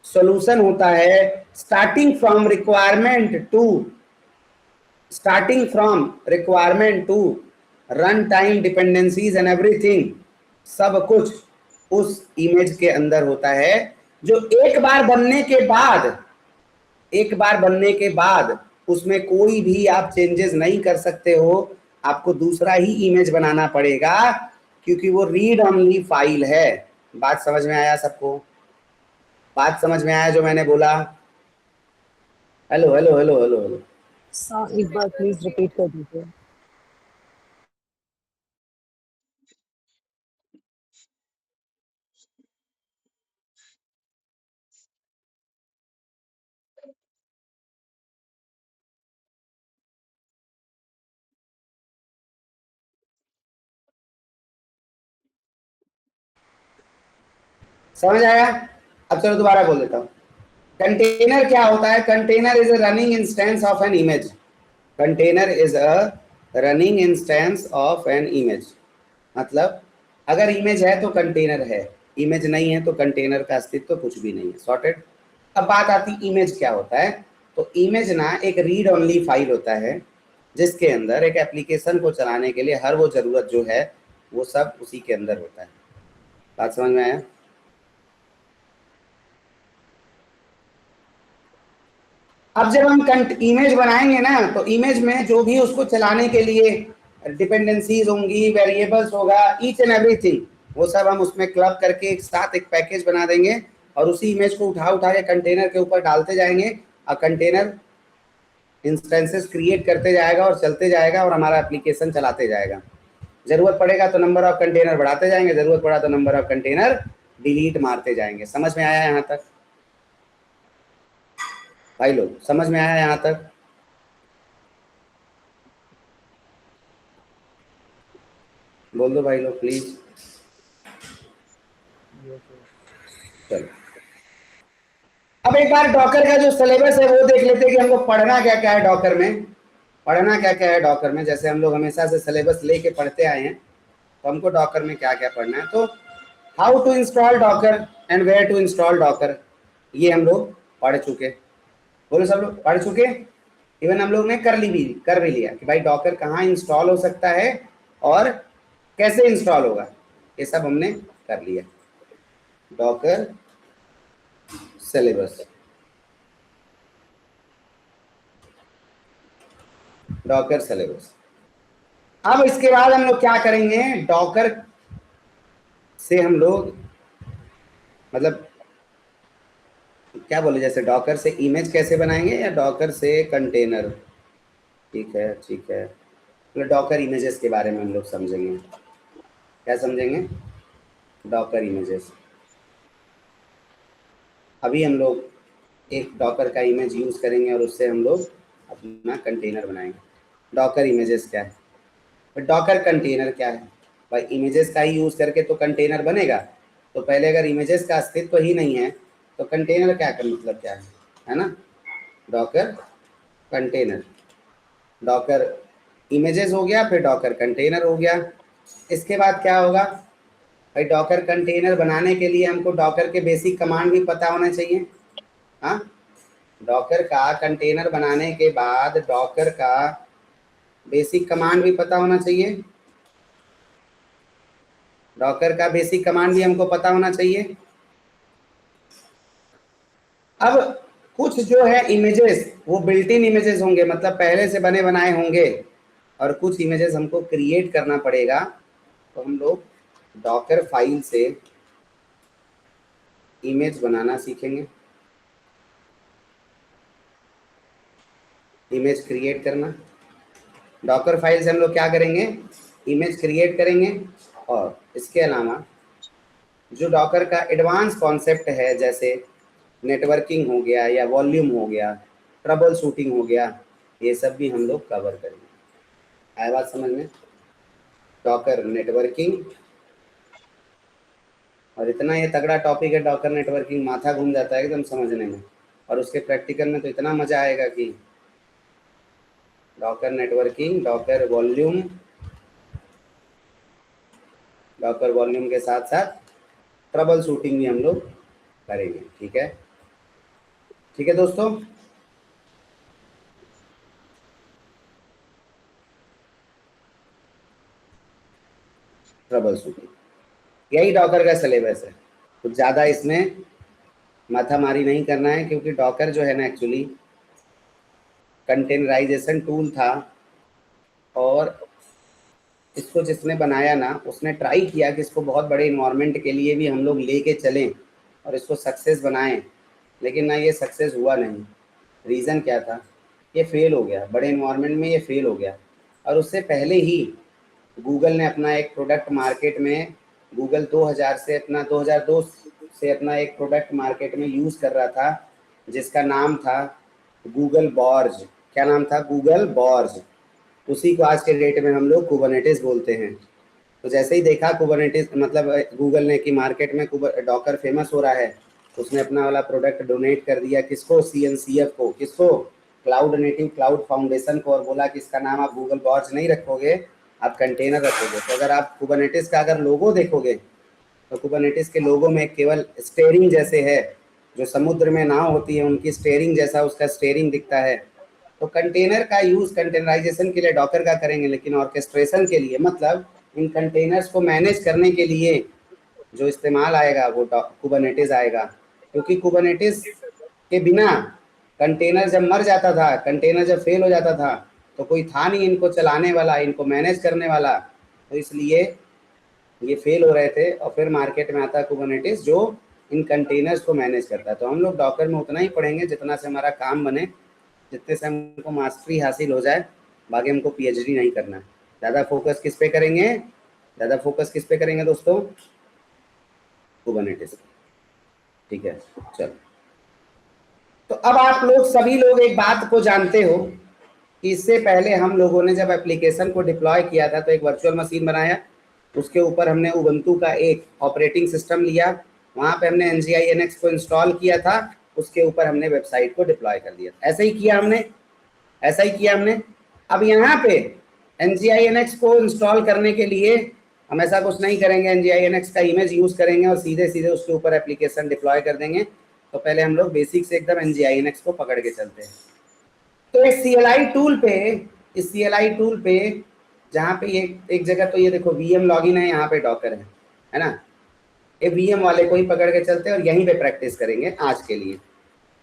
सॉल्यूशन होता है, starting from requirement to run time dependencies and everything, सब कुछ उस इमेज के अंदर होता है, जो एक बार बनने के बाद उसमें कोई भी आप चेंजेस नहीं कर सकते हो, आपको दूसरा ही इमेज बनाना पड़ेगा क्योंकि वो रीड ओनली फाइल है। बात समझ में आया सबको? बात समझ में आया जो मैंने बोला? Hello hello hello hello hello. Sir एक बार प्लीज रिपीट कर दीजिए। समझ आया? अब चलो दोबारा बोल देता हूँ। कंटेनर क्या होता है? Container is a running instance of an image. Container is a running instance of an image. मतलब अगर इमेज है तो कंटेनर है, इमेज नहीं है तो कंटेनर का अस्तित्व तो कुछ भी नहीं है। सॉर्टेड? अब बात आती इमेज क्या होता है, तो इमेज ना एक रीड ओनली फाइल होता है जिसके अंदर एक एप्लीकेशन को चलाने के लिए हर वो जरूरत जो है वो सब उसी के अंदर होता है। बात समझ में आया? अब जब हम इमेज बनाएंगे ना, तो इमेज में जो भी उसको चलाने के लिए डिपेंडेंसीज होंगी, वेरिएबल्स होगा, ईच एंड एवरीथिंग, वो सब हम उसमें क्लब करके एक साथ एक पैकेज बना देंगे और उसी इमेज को उठा के कंटेनर के ऊपर डालते जाएंगे और कंटेनर इंस्टेंसेस क्रिएट करते जाएगा और चलते जाएगा और हमारा एप्लीकेशन चलाते जाएगा। जरूरत पड़ेगा तो नंबर ऑफ कंटेनर बढ़ाते जाएंगे, जरूरत पड़ा तो नंबर ऑफ कंटेनर डिलीट मारते जाएंगे। समझ में आया यहाँ तक भाई लोग? समझ में आया यहाँ तक? बोल दो भाई लोग प्लीज। Yes, sir. चलो अब एक बार डॉकर का जो सिलेबस है वो देख लेते हैं कि हमको पढ़ना क्या क्या है डॉकर में। पढ़ना क्या क्या है डॉकर में, जैसे हम लोग हमेशा से सिलेबस लेके पढ़ते आए हैं, तो हमको डॉकर में क्या क्या पढ़ना है। तो how to install docker and where to install docker, ये हम लोग पढ़ चुके। बोलो सब लोग पढ़ चुके। इवन हम लोग ने कर भी लिया कि भाई डॉकर कहाँ इंस्टॉल हो सकता है और कैसे इंस्टॉल होगा, ये सब हमने कर लिया। Docker syllabus, Docker syllabus. अब इसके बाद हम लोग क्या करेंगे, डॉकर से हम लोग मतलब क्या बोले, जैसे डॉकर से इमेज कैसे बनाएंगे या डॉकर से कंटेनर। ठीक है ठीक है, मतलब डॉकर इमेजेस के बारे में हम लोग समझेंगे। क्या समझेंगे? Docker images. अभी हम लोग एक डॉकर का इमेज यूज़ करेंगे और उससे हम लोग अपना कंटेनर बनाएंगे। डॉकर इमेजेस क्या है, डॉकर कंटेनर क्या है? भाई इमेजेस का ही यूज़ करके तो कंटेनर बनेगा, तो पहले अगर इमेजेस का अस्तित्व ही नहीं है तो कंटेनर क्या का मतलब क्या है ना? डॉकर कंटेनर, डॉकर इमेजेस हो गया, फिर डॉकर कंटेनर हो गया। इसके बाद क्या होगा भाई, डॉकर कंटेनर बनाने के लिए हमको डॉकर के बेसिक कमांड भी पता होना चाहिए। हाँ, डॉकर का कंटेनर बनाने के बाद डॉकर का बेसिक कमांड भी पता होना चाहिए। डॉकर का बेसिक कमांड भी हमको पता होना चाहिए। अब कुछ जो है इमेजेस वो बिल्ट इन इमेजेस होंगे, मतलब पहले से बने बनाए होंगे, और कुछ इमेजेस हमको क्रिएट करना पड़ेगा। तो हम लोग डॉकर फाइल से इमेज बनाना सीखेंगे, इमेज क्रिएट करना। डॉकर फाइल से हम लोग क्या करेंगे, इमेज क्रिएट करेंगे। और इसके अलावा जो डॉकर का एडवांस कॉन्सेप्ट है, जैसे नेटवर्किंग हो गया या वॉल्यूम हो गया, ट्रबल शूटिंग हो गया, ये सब भी हम लोग कवर करेंगे। आया बात समझ में? डॉकर नेटवर्किंग, और इतना ये तगड़ा टॉपिक है डॉकर नेटवर्किंग, माथा घूम जाता है एकदम समझने में। और उसके प्रैक्टिकल में तो इतना मजा आएगा कि डॉकर नेटवर्किंग, डॉकर वॉल्यूम के साथ साथ ट्रबल शूटिंग भी हम लोग करेंगे। ठीक है, ठीक है दोस्तों। ट्रबल शूटिंग यही डॉकर का सिलेबस है, कुछ ज़्यादा इसमें माथामारी नहीं करना है, क्योंकि डॉकर जो है ना एक्चुअली कंटेनराइजेशन टूल था, और इसको जिसने बनाया ना उसने ट्राई किया कि इसको बहुत बड़े इन्वायरमेंट के लिए भी हम लोग लेके चलें और इसको सक्सेस बनाएं, लेकिन ना ये सक्सेस हुआ नहीं। रीज़न क्या था? ये फेल हो गया, बड़े इन्वायरमेंट में ये फेल हो गया। और उससे पहले ही गूगल ने अपना एक प्रोडक्ट मार्केट में, गूगल 2000 से अपना 2002 से अपना एक प्रोडक्ट मार्केट में यूज़ कर रहा था, जिसका नाम था गूगल बॉर्ज। क्या नाम था? गूगल बॉर्ज। उसी को आज के डेट में हम लोग कुबरनेटिस बोलते हैं। तो जैसे ही देखा कुबरनेटिस मतलब गूगल ने कि मार्केट में डॉकर फेमस हो रहा है, उसने अपना वाला प्रोडक्ट डोनेट कर दिया किसको? CNCF को। किसको? क्लाउड नेटिव क्लाउड फाउंडेशन को। और बोला कि इसका नाम आप गूगल बॉर्ज नहीं रखोगे, आप कंटेनर रखोगे। तो अगर आप कुबरनेटिस का अगर लोगो देखोगे तो कुबरनेटिस के लोगो में केवल स्टेयरिंग जैसे है, जो समुद्र में नाव होती है उनकी स्टेयरिंग जैसा उसका स्टेयरिंग दिखता है। तो कंटेनर का यूज़ कंटेनराइजेशन के लिए डॉकर का करेंगे, लेकिन ऑर्केस्ट्रेशन के लिए मतलब इन कंटेनर्स को मैनेज करने के लिए जो इस्तेमाल आएगा वो कुबरनेटिस आएगा। क्योंकि कुबरनेटिस के बिना कंटेनर जब मर जाता था, कंटेनर जब फेल हो जाता था, तो कोई था नहीं इनको चलाने वाला, इनको मैनेज करने वाला। तो इसलिए ये फेल हो रहे थे, और फिर मार्केट में आता है कुबरनेटिस जो इन कंटेनर्स को मैनेज करता है। तो हम लोग डॉकर में उतना ही पढ़ेंगे जितना से हमारा काम बने, जितने से हमको मास्टरी हासिल हो जाए। बाकी हमको PhD नहीं करना है। ज़्यादा फोकस किस पे करेंगे? ज़्यादा फोकस किस पे करेंगे दोस्तों? कुबरनेटिस। ठीक है, चलो। तो अब आप लोग सभी लोग एक बात को जानते हो कि इससे पहले हम लोगों ने जब एप्लीकेशन को डिप्लॉय किया था तो एक वर्चुअल मशीन बनाया, उसके ऊपर हमने उबंटू का एक ऑपरेटिंग सिस्टम लिया, वहाँ पे हमने NGINX को इंस्टॉल किया था, उसके ऊपर हमने वेबसाइट को डिप्लॉय कर दिया। ऐसा ही किया हमने, ऐसा ही किया हमने। अब यहाँ पे NGINX को इंस्टॉल करने के लिए हम ऐसा कुछ नहीं करेंगे, NGINX का इमेज यूज़ करेंगे और सीधे सीधे उसके ऊपर एप्लीकेशन डिप्लॉय कर देंगे। तो पहले हम लोग बेसिक से एकदम NGINX को पकड़ के चलते हैं। तो इस CLI टूल पे जहाँ पे ये एक जगह तो ये देखो VM लॉगिन है, यहाँ पे डॉकर है ना। ये VM वाले को ही पकड़ के चलते हैं और यहीं पे प्रैक्टिस करेंगे आज के लिए।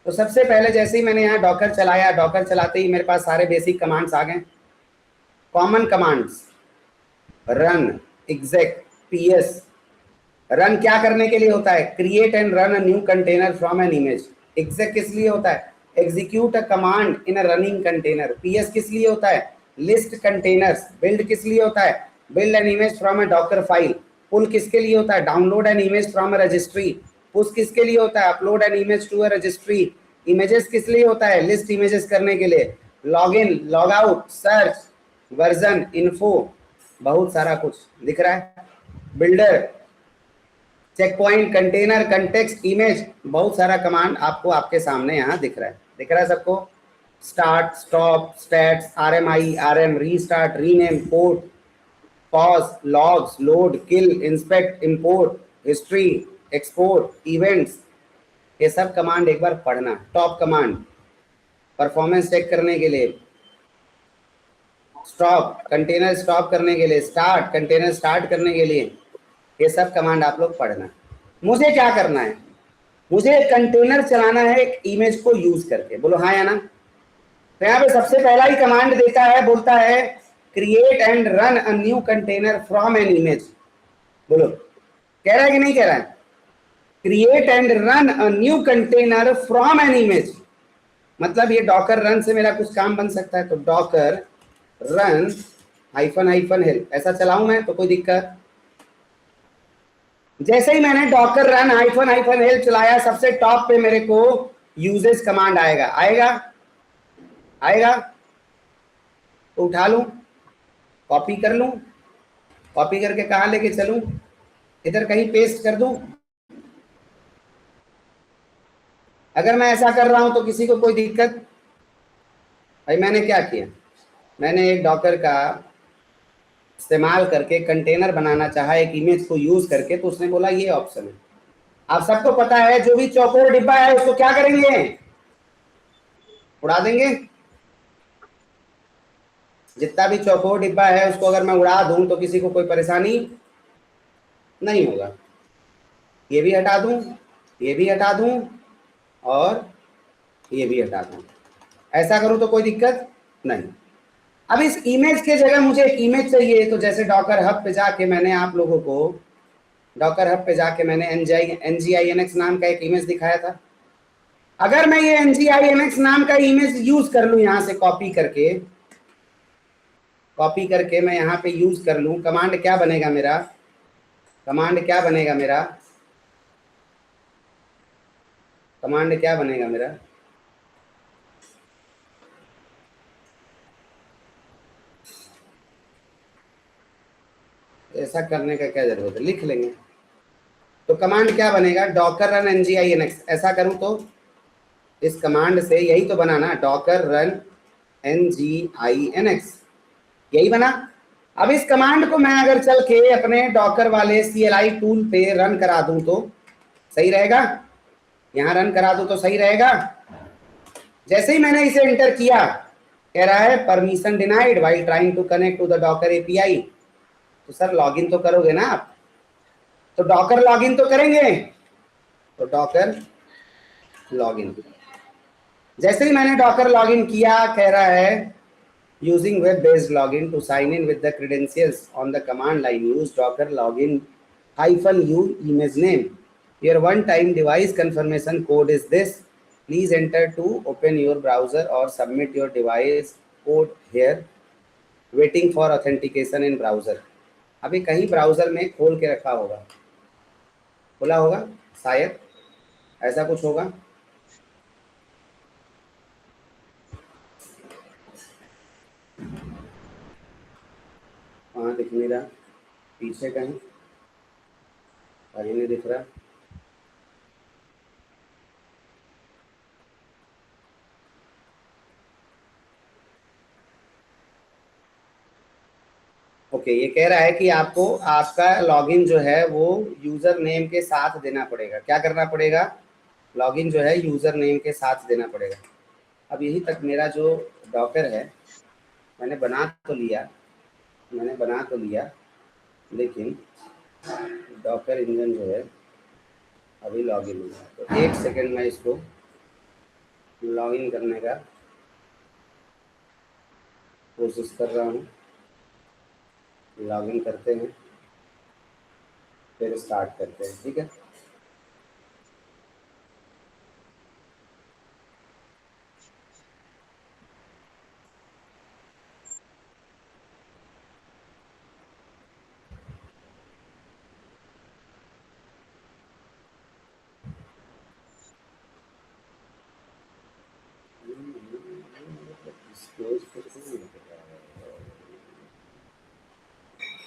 तो सबसे पहले जैसे ही मैंने यहाँ डॉकर चलाया, डॉकर चलाते ही मेरे पास सारे बेसिक कमांड्स आ गए। Common commands, run, exec, PS। Run क्या करने के लिए होता है? Create and run a new container from an image. exec किस लिए होता है? Execute a command in a running container. PS किस लिए होता है? List containers. बिल्ड किस लिए होता है? Build an image from a Docker file. Pull किसके लिए होता है? Download an image from a registry. Push किसके लिए होता है? Upload an image to a registry. Images किस लिए होता है? लिस्ट इमेजेस करने के लिए। Log in, log out, search, version, info, बहुत सारा कुछ दिख रहा है। Builder, check point, container, context, image, बहुत सारा कमांड आपको आपके सामने यहाँ दिख रहा है। दिख रहा है सबको? Start, stop, stats, RMI, RM, restart, rename, port, pause, logs, load, kill, inspect, import, history, export, events, ये सब कमांड एक बार पढ़ना। टॉप कमांड परफॉर्मेंस चेक करने के लिए, स्टॉप कंटेनर स्टॉप करने के लिए, स्टार्ट कंटेनर स्टार्ट करने के लिए, ये सब कमांड आप लोग पढ़ना। मुझे क्या करना है? मुझे कंटेनर चलाना है एक इमेज को यूज करके। बोलो हाँ या ना। तो यहाँ पे सबसे पहला ही कमांड देता है, बोलता है create and run a new container from an image. बोलो कह रहा है कि नहीं कह रहा है? Create and run a new container from an image, मतलब ये डॉकर रन से मेरा कुछ काम बन सकता है। तो डॉकर रन --- हेल्प ऐसा चलाऊं मैं तो कोई दिक्कत? जैसे ही मैंने डॉकर रन --- हेल्प चलाया, सबसे टॉप पे मेरे को यूजेस कमांड आएगा। आएगा आएगा तो उठा लूं, कॉपी कर लूं, कॉपी करके कहां लेके चलूं? इधर कहीं पेस्ट कर दूं। अगर मैं ऐसा कर रहा हूं तो किसी को कोई दिक्कत? भाई मैंने क्या किया, मैंने एक डॉकर का इस्तेमाल करके कंटेनर बनाना चाहा एक इमेज को यूज करके, तो उसने बोला ये ऑप्शन है। आप सबको पता है जो भी चौकोर डिब्बा है उसको क्या करेंगे, उड़ा देंगे। जितना भी चौकोर डिब्बा है उसको अगर मैं उड़ा दूं तो किसी को कोई परेशानी नहीं होगा। ये भी हटा दूं, ये भी हटा दूं और ये भी हटा दूं, ऐसा करूं तो कोई दिक्कत नहीं। अब इस इमेज के जगह मुझे एक इमेज चाहिए, तो जैसे डॉकर हब पे जाके मैंने आप लोगों को डॉकर हब पे जाके मैंने NGINX नाम का एक इमेज दिखाया था। अगर मैं ये NGINX नाम का इमेज यूज कर लूं, यहां से कॉपी करके मैं यहां पे यूज कर लूं, कमांड क्या बनेगा मेरा, कमांड क्या बनेगा मेरा, कमांड क्या बनेगा मेरा, ऐसा करने का क्या जरूरत है, लिख लेंगे। तो कमांड क्या बनेगा, डॉकर रन NGINX। ऐसा करूं तो इस कमांड से यही तो बना ना, डॉकर रन NGINX, यही बना। अब इस कमांड को मैं अगर चल के अपने डॉकर वाले CLI टूल पे रन करा दूं तो सही रहेगा, यहां रन करा दूं तो सही रहेगा। जैसे ही मैंने इसे एंटर किया, कह रहा है permission denied while trying to connect to the docker API। तो सर लॉगिन तो करोगे ना आप, तो डॉकर लॉगिन तो करेंगे, तो डॉकर लॉगिन। जैसे ही मैंने डॉकर लॉगिन किया, कह रहा है using web based login to sign in with the credentials on the command line, use docker login -u image name, your one time device confirmation code is this, please enter to open your browser or submit your device code here, waiting for authentication in browser। अभी कहीं browser में खोल के रखा होगा, खुला होगा शायद, ऐसा कुछ होगा। वहाँ दिख नहीं रहा, पीछे कहीं कहीं नहीं दिख रहा। ओके, ये कह रहा है कि आपको आपका लॉगिन जो है वो यूजर नेम के साथ देना पड़ेगा। क्या करना पड़ेगा, लॉगिन जो है यूजर नेम के साथ देना पड़ेगा। अब यही तक मेरा जो डॉकर है मैंने बना तो लिया, लेकिन डॉकर इंजन जो है अभी लॉगिन हुआ। तो एक सेकेंड में इसको लॉगिन करने का कोशिश कर रहा हूँ। लॉगिन करते हैं फिर स्टार्ट करते हैं, ठीक है।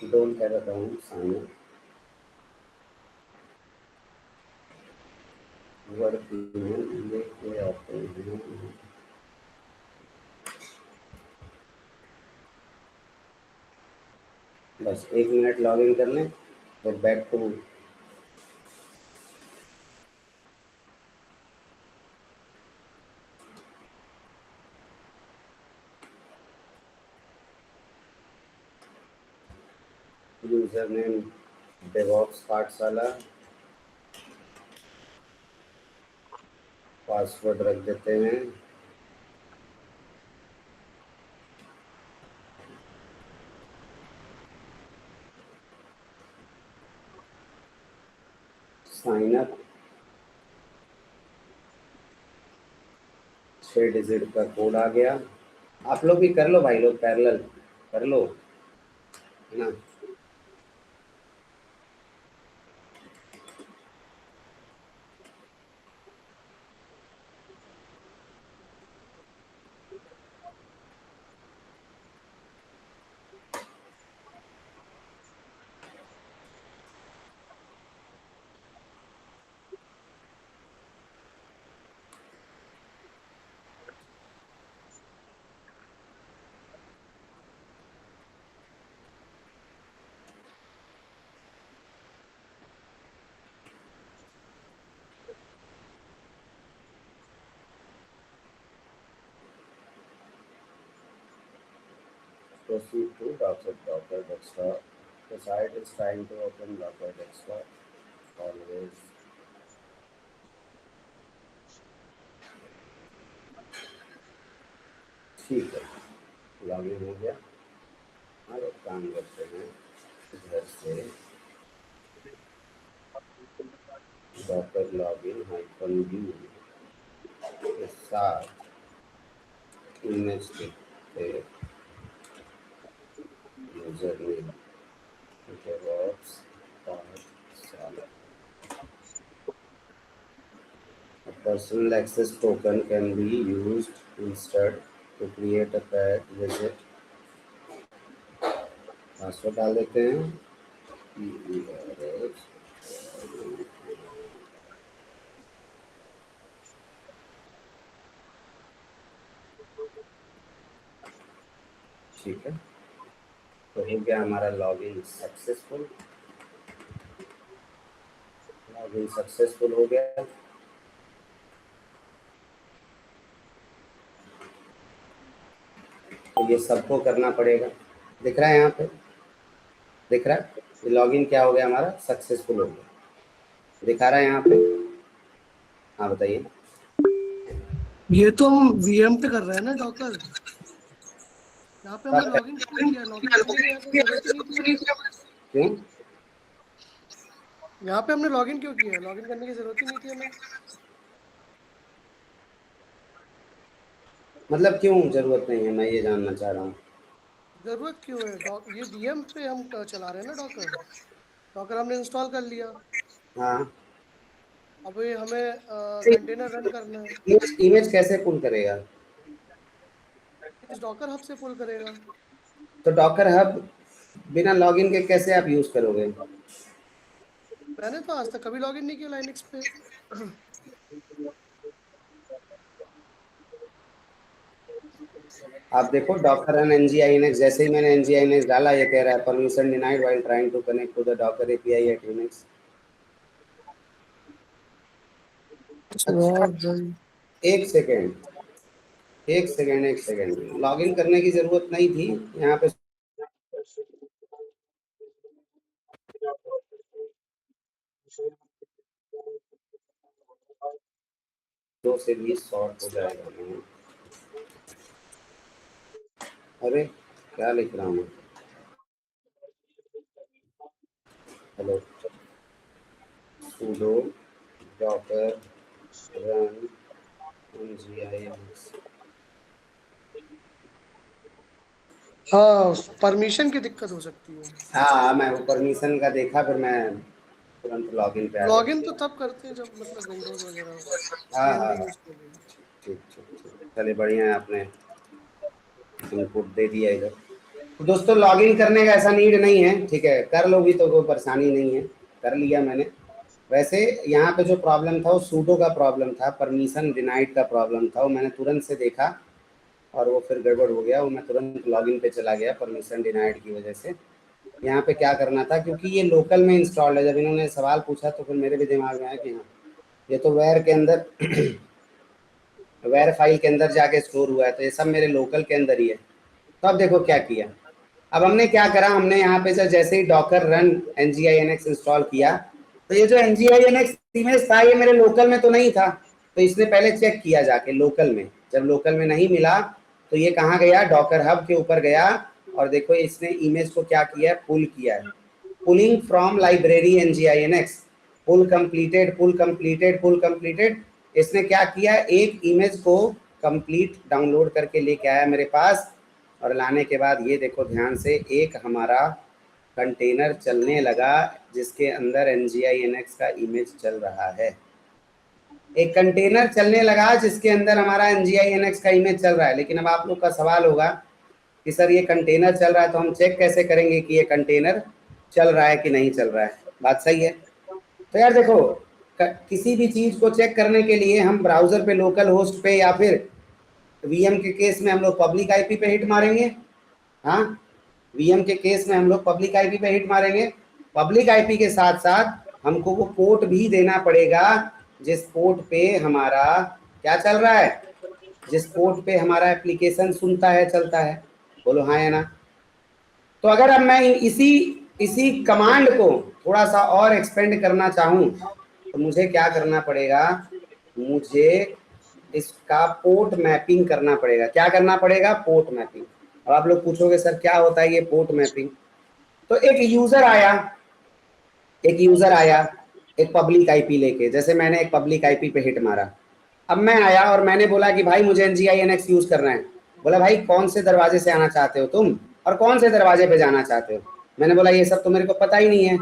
Don't have account sign up, work लेके आते हैं। बस 1 मिनट लॉगिन कर लें फिर back to user name DevOps Pathshala, password रख देते हैं साइन अप, 6 डिजिट का कोड आ गया। आप लोग भी कर लो भाई लोग, पैरेलल कर लो, है ना। proceed to docker desktop. The site is trying to open docker desktop always. ठीक है, लॉगिन हो गया। और एक काम करते हैं, इधर से डॉकर लॉगिन -u के साथ इमेज के user name DevOps Sala. A personal access token can be used instead to create a pet widget. Password डाल देते हैं PERS. ठीक है, तो हो गया हमारा लॉगिन सक्सेसफुल। लॉगिन सक्सेसफुल हो गया। तो ये सबको करना पड़ेगा। दिख रहा है यहाँ पे, दिख रहा है ये लॉगिन क्या हो गया हमारा, सक्सेसफुल हो गया, दिखा रहा है यहाँ पे। हाँ बताइए। ये तो हम वीएम पे कर रहे हैं ना डॉकर, यहाँ पे हमने लॉगिन किया, लॉगिन क्यों? यहाँ पे हमने लॉगिन क्यों किया? लॉगिन करने की जरूरत ही नहीं थी हमें। मतलब क्यों जरूरत नहीं है, मैं ये जानना चाह रहा हूँ। जरूरत क्यों है? ये वीएम पे हम चला रहे हैं ना डॉकर, डॉकर हमने इंस्टॉल कर लिया। हाँ, अब ये हमें कंटेनर रन करना है। इमेज कैसे पुल करेगा? इस डॉकर हब से पुल करेगा। तो डॉकर हब बिना लॉगिन के कैसे आप यूज करोगे? मैंने तो आज तक कभी लॉगिन नहीं किया लाइनक्स पे। आप देखो डॉकर रन nginx, जैसे ही मैंने nginx डाला ये कह रहा है permission denied while trying to connect to the docker API at unix. एक सेकेंड, लॉगिन करने की जरूरत नहीं थी यहाँ पे। दो से 20 शॉर्ट हो जाएगा। अरे क्या लिख रहा हूँ? Hello, sudo docker run nginx। हाँ, परमिशन की दिक्कत हो सकती है। हाँ, मैं वो परमिशन का देखा, फिर मैं तुरंत लॉगिन पे आ गया। लॉगिन तो तब करते हैं जब मतलब विंडोज वगैरह। हाँ, ठीक, चलिए बढ़िया है, आपने इनपुट दे दिया इधर। तो दोस्तों लॉगिन करने का ऐसा नीड नहीं है, ठीक है, कर लो भी तो कोई परेशानी नहीं है, कर लिया मैंने। वैसे यहाँ पे जो प्रॉब्लम था वो सूडो का प्रॉब्लम था, परमिशन डिनाइड का प्रॉब्लम था, वो मैंने तुरंत से देखा और वो फिर गड़बड़ हो गया, वो मैं तुरंत लॉगिन पे चला गया परमिशन डिनाइड की वजह से। यहाँ पे क्या करना था, क्योंकि ये लोकल में इंस्टॉल्ड है, जब इन्होंने सवाल पूछा तो फिर मेरे भी दिमाग में आया कि हाँ ये तो वेयर के अंदर वेयर फाइल के अंदर जाके स्टोर हुआ है, तो ये सब मेरे लोकल के अंदर ही है। तो अब देखो क्या किया, अब हमने क्या करा, हमने यहाँ पे जैसे ही डॉकर रन nginx इंस्टॉल किया, तो ये जो nginx इमेज था ये मेरे लोकल में तो नहीं था, तो इसने पहले चेक किया जाके लोकल में, जब लोकल में नहीं मिला तो ये कहाँ गया, डॉकर हब के ऊपर गया और देखो इसने इमेज को क्या किया है, पुल किया है। Pulling from library nginx, pull completed. इसने क्या किया, एक इमेज को कंप्लीट डाउनलोड करके लेके आया मेरे पास, और लाने के बाद ये देखो ध्यान से, एक हमारा कंटेनर चलने लगा जिसके अंदर nginx का इमेज चल रहा है। एक कंटेनर चलने लगा जिसके अंदर हमारा nginx का इमेज चल रहा है। लेकिन अब आप लोग का सवाल होगा कि सर ये कंटेनर चल रहा है तो हम चेक कैसे करेंगे कि ये कंटेनर चल रहा है कि नहीं चल रहा है? बात सही है। तो यार देखो, किसी भी चीज को चेक करने के लिए हम ब्राउजर पे, लोकल होस्ट पे, या फिर वीएम के केस में हम लोग पब्लिक आईपी पे हिट मारेंगे। हाँ, वीएम के केस में हम लोग पब्लिक आईपी पे हिट मारेंगे। पब्लिक आईपी के साथ साथ हमको वो पोर्ट भी देना पड़ेगा जिस पोर्ट पे हमारा क्या चल रहा है, जिस पोर्ट पे हमारा एप्लीकेशन सुनता है, चलता है। बोलो हाँ या ना। तो अगर अब मैं इसी इसी कमांड को थोड़ा सा और एक्सपेंड करना चाहूं तो मुझे क्या करना पड़ेगा, मुझे इसका पोर्ट मैपिंग करना पड़ेगा। क्या करना पड़ेगा? Port mapping. अब आप लोग पूछोगे सर क्या होता है ये पोर्ट मैपिंग? तो एक यूजर आया एक पब्लिक आईपी लेके, जैसे मैंने एक पब्लिक आईपी पे हिट मारा। अब मैं आया और मैंने बोला कि भाई मुझे NGINX यूज करना है। बोला भाई कौन से दरवाजे से आना चाहते हो तुम और कौन से दरवाजे पे जाना चाहते हो? मैंने बोला ये सब तो मेरे को पता ही नहीं है।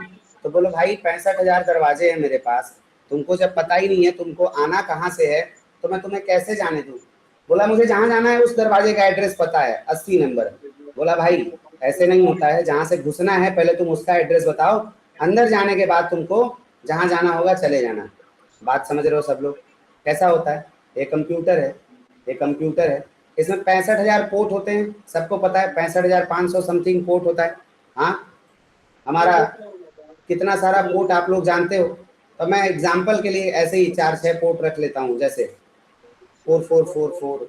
तो बोलो भाई 65,000 दरवाजे हैं मेरे पास, तुमको जब पता ही नहीं है तुमको आना कहाँ से है तो मैं तुम्हें कैसे जाने दूँ? बोला मुझे जहाँ जाना है उस दरवाजे का एड्रेस पता है, 80 नंबर। बोला भाई ऐसे नहीं होता है, जहाँ से घुसना है पहले तुम उसका एड्रेस बताओ, अंदर जाने के बाद तुमको जहाँ जाना होगा चले जाना। बात समझ रहे हो सब लोग? कैसा होता है? ये कंप्यूटर है, इसमें 65,000 पोर्ट होते हैं, सबको पता है 65,500 समथिंग पोर्ट होता है। हाँ, हमारा कितना सारा पोर्ट आप लोग जानते हो? तो मैं एग्जाम्पल के लिए ऐसे ही 4-6 पोर्ट रख लेता हूँ, जैसे 4444,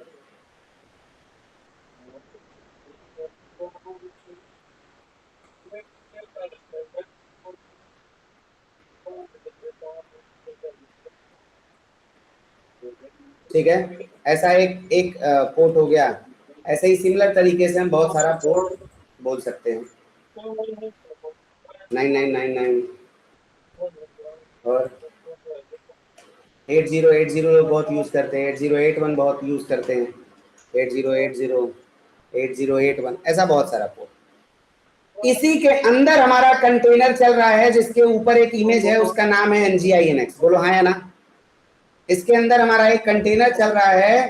ठीक है। ऐसा एक पोर्ट हो गया। ऐसे ही सिमिलर तरीके से हम बहुत सारा पोर्ट बोल सकते हैं। 9999 और 8080 लोग बहुत यूज़ करते हैं, 8081 बहुत यूज़ करते हैं, 8080, 8081, ऐसा बहुत सारा पोर्ट। इसी के अंदर हमारा कंटेनर चल रहा है जिसके ऊपर एक इमेज है, उसका नाम है NGINX। बोलो हाँ या ना? इसके अंदर हमारा एक कंटेनर चल रहा है,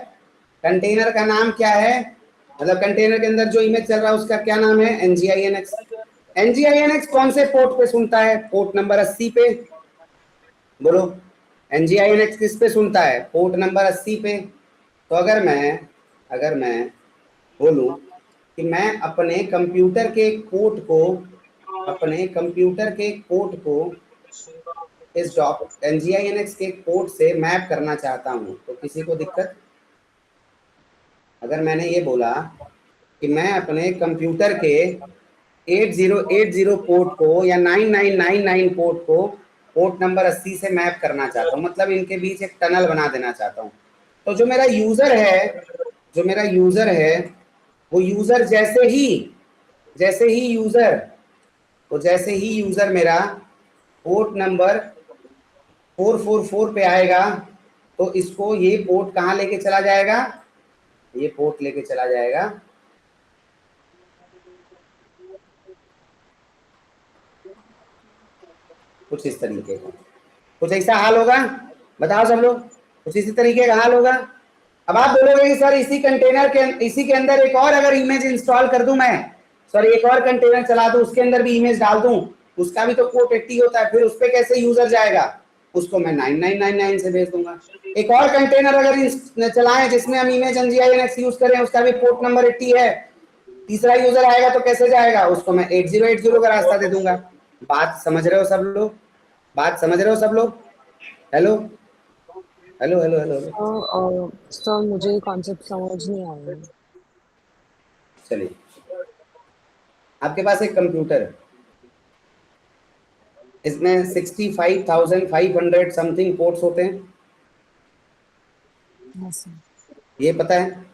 कंटेनर का नाम क्या है? मतलब कंटेनर के अंदर जो इमेज चल रहा है उसका क्या नाम है? NGINX। NGINX कौन से पोर्ट पे सुनता है? पोर्ट नंबर 80 पे। बोलो NGINX किस पे सुनता है? पोर्ट नंबर 80 पे। तो अगर मैं बोलूं कि मैं अपने कंप्यूटर के कोड को इस NGINX के कोड से मैप करना चाहता हूं तो किसी को दिक्कत? अगर मैंने ये बोला कि मैं अपने कंप्यूटर के 8080 पोर्ट को या 9999 पोर्ट को पोर्ट नंबर 80 से मैप करना चाहता हूँ, मतलब इनके बीच एक टनल बना देना चाहता हूँ, तो जो मेरा यूजर है वो यूजर जैसे ही यूजर मेरा पोर्ट नंबर 444 पे आएगा तो इसको ये पोर्ट कहाँ लेके चला जाएगा? ये पोर्ट लेके चला जाएगा कुछ इस तरीके का, कुछ ऐसा हाल होगा। बताओ सब लोग, कुछ इसी तरीके का हाल होगा। अब आप बोलोगे कि सर इसी के अंदर एक और अगर इमेज इंस्टॉल कर दूं, मैं सर एक और कंटेनर चला दूं, उसके अंदर भी इमेज डाल दूं, उसका भी तो पोर्ट 80 होता है, फिर उस पर कैसे यूजर जाएगा? उसको मैं 9999 से भेज दूंगा। एक और कंटेनर अगर चलाएं जिसमें हम इमेज NGINX यूज करें, उसका भी पोर्ट नंबर 80 है, तीसरा यूजर आएगा तो कैसे जाएगा? उसको मैं 8080 का रास्ता दे दूंगा। बात समझ रहे हो सब लोग? Hello hello hello hello hello. Sir मुझे कॉन्सेप्ट समझ नहीं आया। चलिए, आपके पास एक कंप्यूटर है, इसमें 65,500 समथिंग पोर्ट्स होते हैं, ये पता है?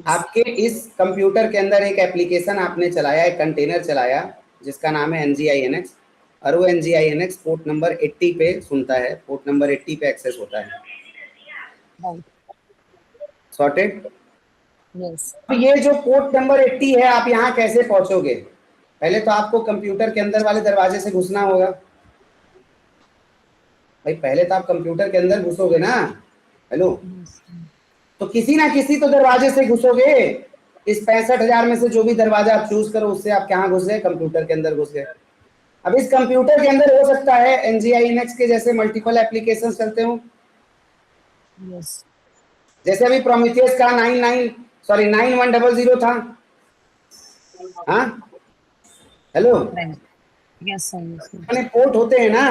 आपके इस कंप्यूटर के अंदर एक एप्लीकेशन आपने चलाया, एक कंटेनर चलाया जिसका नाम है NGINX, और वो NGINX पोर्ट नंबर 80 पे सुनता है, पोर्ट नंबर 80 पे एक्सेस होता है। सॉर्टेड? यस। ये जो पोर्ट नंबर 80 है, आप यहाँ कैसे पहुंचोगे? पहले तो आपको कंप्यूटर के अंदर वाले दरवाजे से घुसना होगा। भाई पहले तो आप कंप्यूटर के अंदर घुसोगे ना, हेलो, तो किसी ना किसी तो दरवाजे से घुसोगे। इस 65,000 में से जो भी दरवाजा आप चूज करो उससे आप कहाँ घुस गए? कंप्यूटर के अंदर घुस गए। अब इस कंप्यूटर के अंदर हो सकता है NGINX के जैसे मल्टीपल एप्लीकेशंस चलते हो, यस। जैसे अभी प्रोमीथियस का 9100 था। हाँ हेलो, यस अपने पोर्ट होते हैं ना,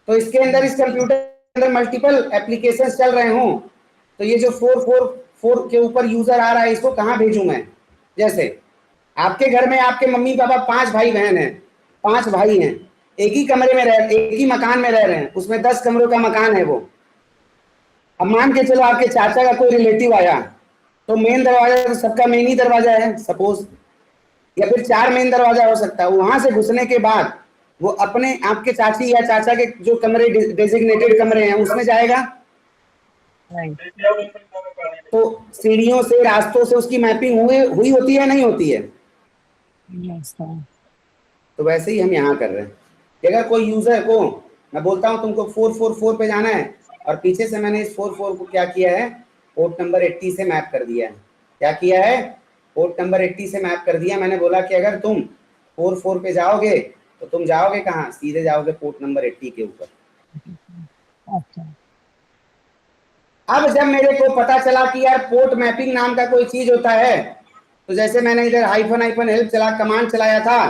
तो इसके अंदर इस कंप्यूटर के अंदर मल्टीपल एप्लीकेशंस चल रहे हों, तो ये जो 444 के ऊपर यूजर आ रहा है इसको कहाँ भेजूं मैं? जैसे आपके घर में आपके मम्मी पापा 5 भाई बहन हैं, 5 भाई हैं, एक ही कमरे में एक ही मकान में रह रहे हैं, उसमें 10 कमरों का मकान है वो। अब मान के चलो आपके चाचा का कोई रिलेटिव आया, तो मेन दरवाजा तो सबका मेन ही दरवाजा है सपोज, या फिर 4 मेन दरवाजा हो सकता है। वहां से घुसने के बाद वो अपने आपके चाची या चाचा के जो कमरे डेजिग्नेटेड कमरे हैं उसमें जाएगा। राइट। तो सीढ़ियों से, रास्तों से उसकी मैपिंग हुई होती है, नहीं होती है? Yes sir. तो वैसे ही हम यहाँ कर रहे हैं कि अगर कोई यूजर को मैं बोलता हूँ तुमको 444 पे जाना है, और पीछे से मैंने इस 44 को क्या किया है, पोर्ट नंबर 80 से मैप कर दिया है। क्या किया है? पोर्ट नंबर 80 से मैप कर दिया। मैंने बोला कि अगर तुम 44 पे जाओगे तो तुम जाओगे कहाँ? सीधे जाओगे पोर्ट नंबर 80 के ऊपर। अच्छा। अब जब मेरे को पता चला कि यार पोर्ट मैपिंग नाम का कोई चीज होता है, तो जैसे मैंने इधर हाइफन हाइफन हेल्प कमांड चलाया था,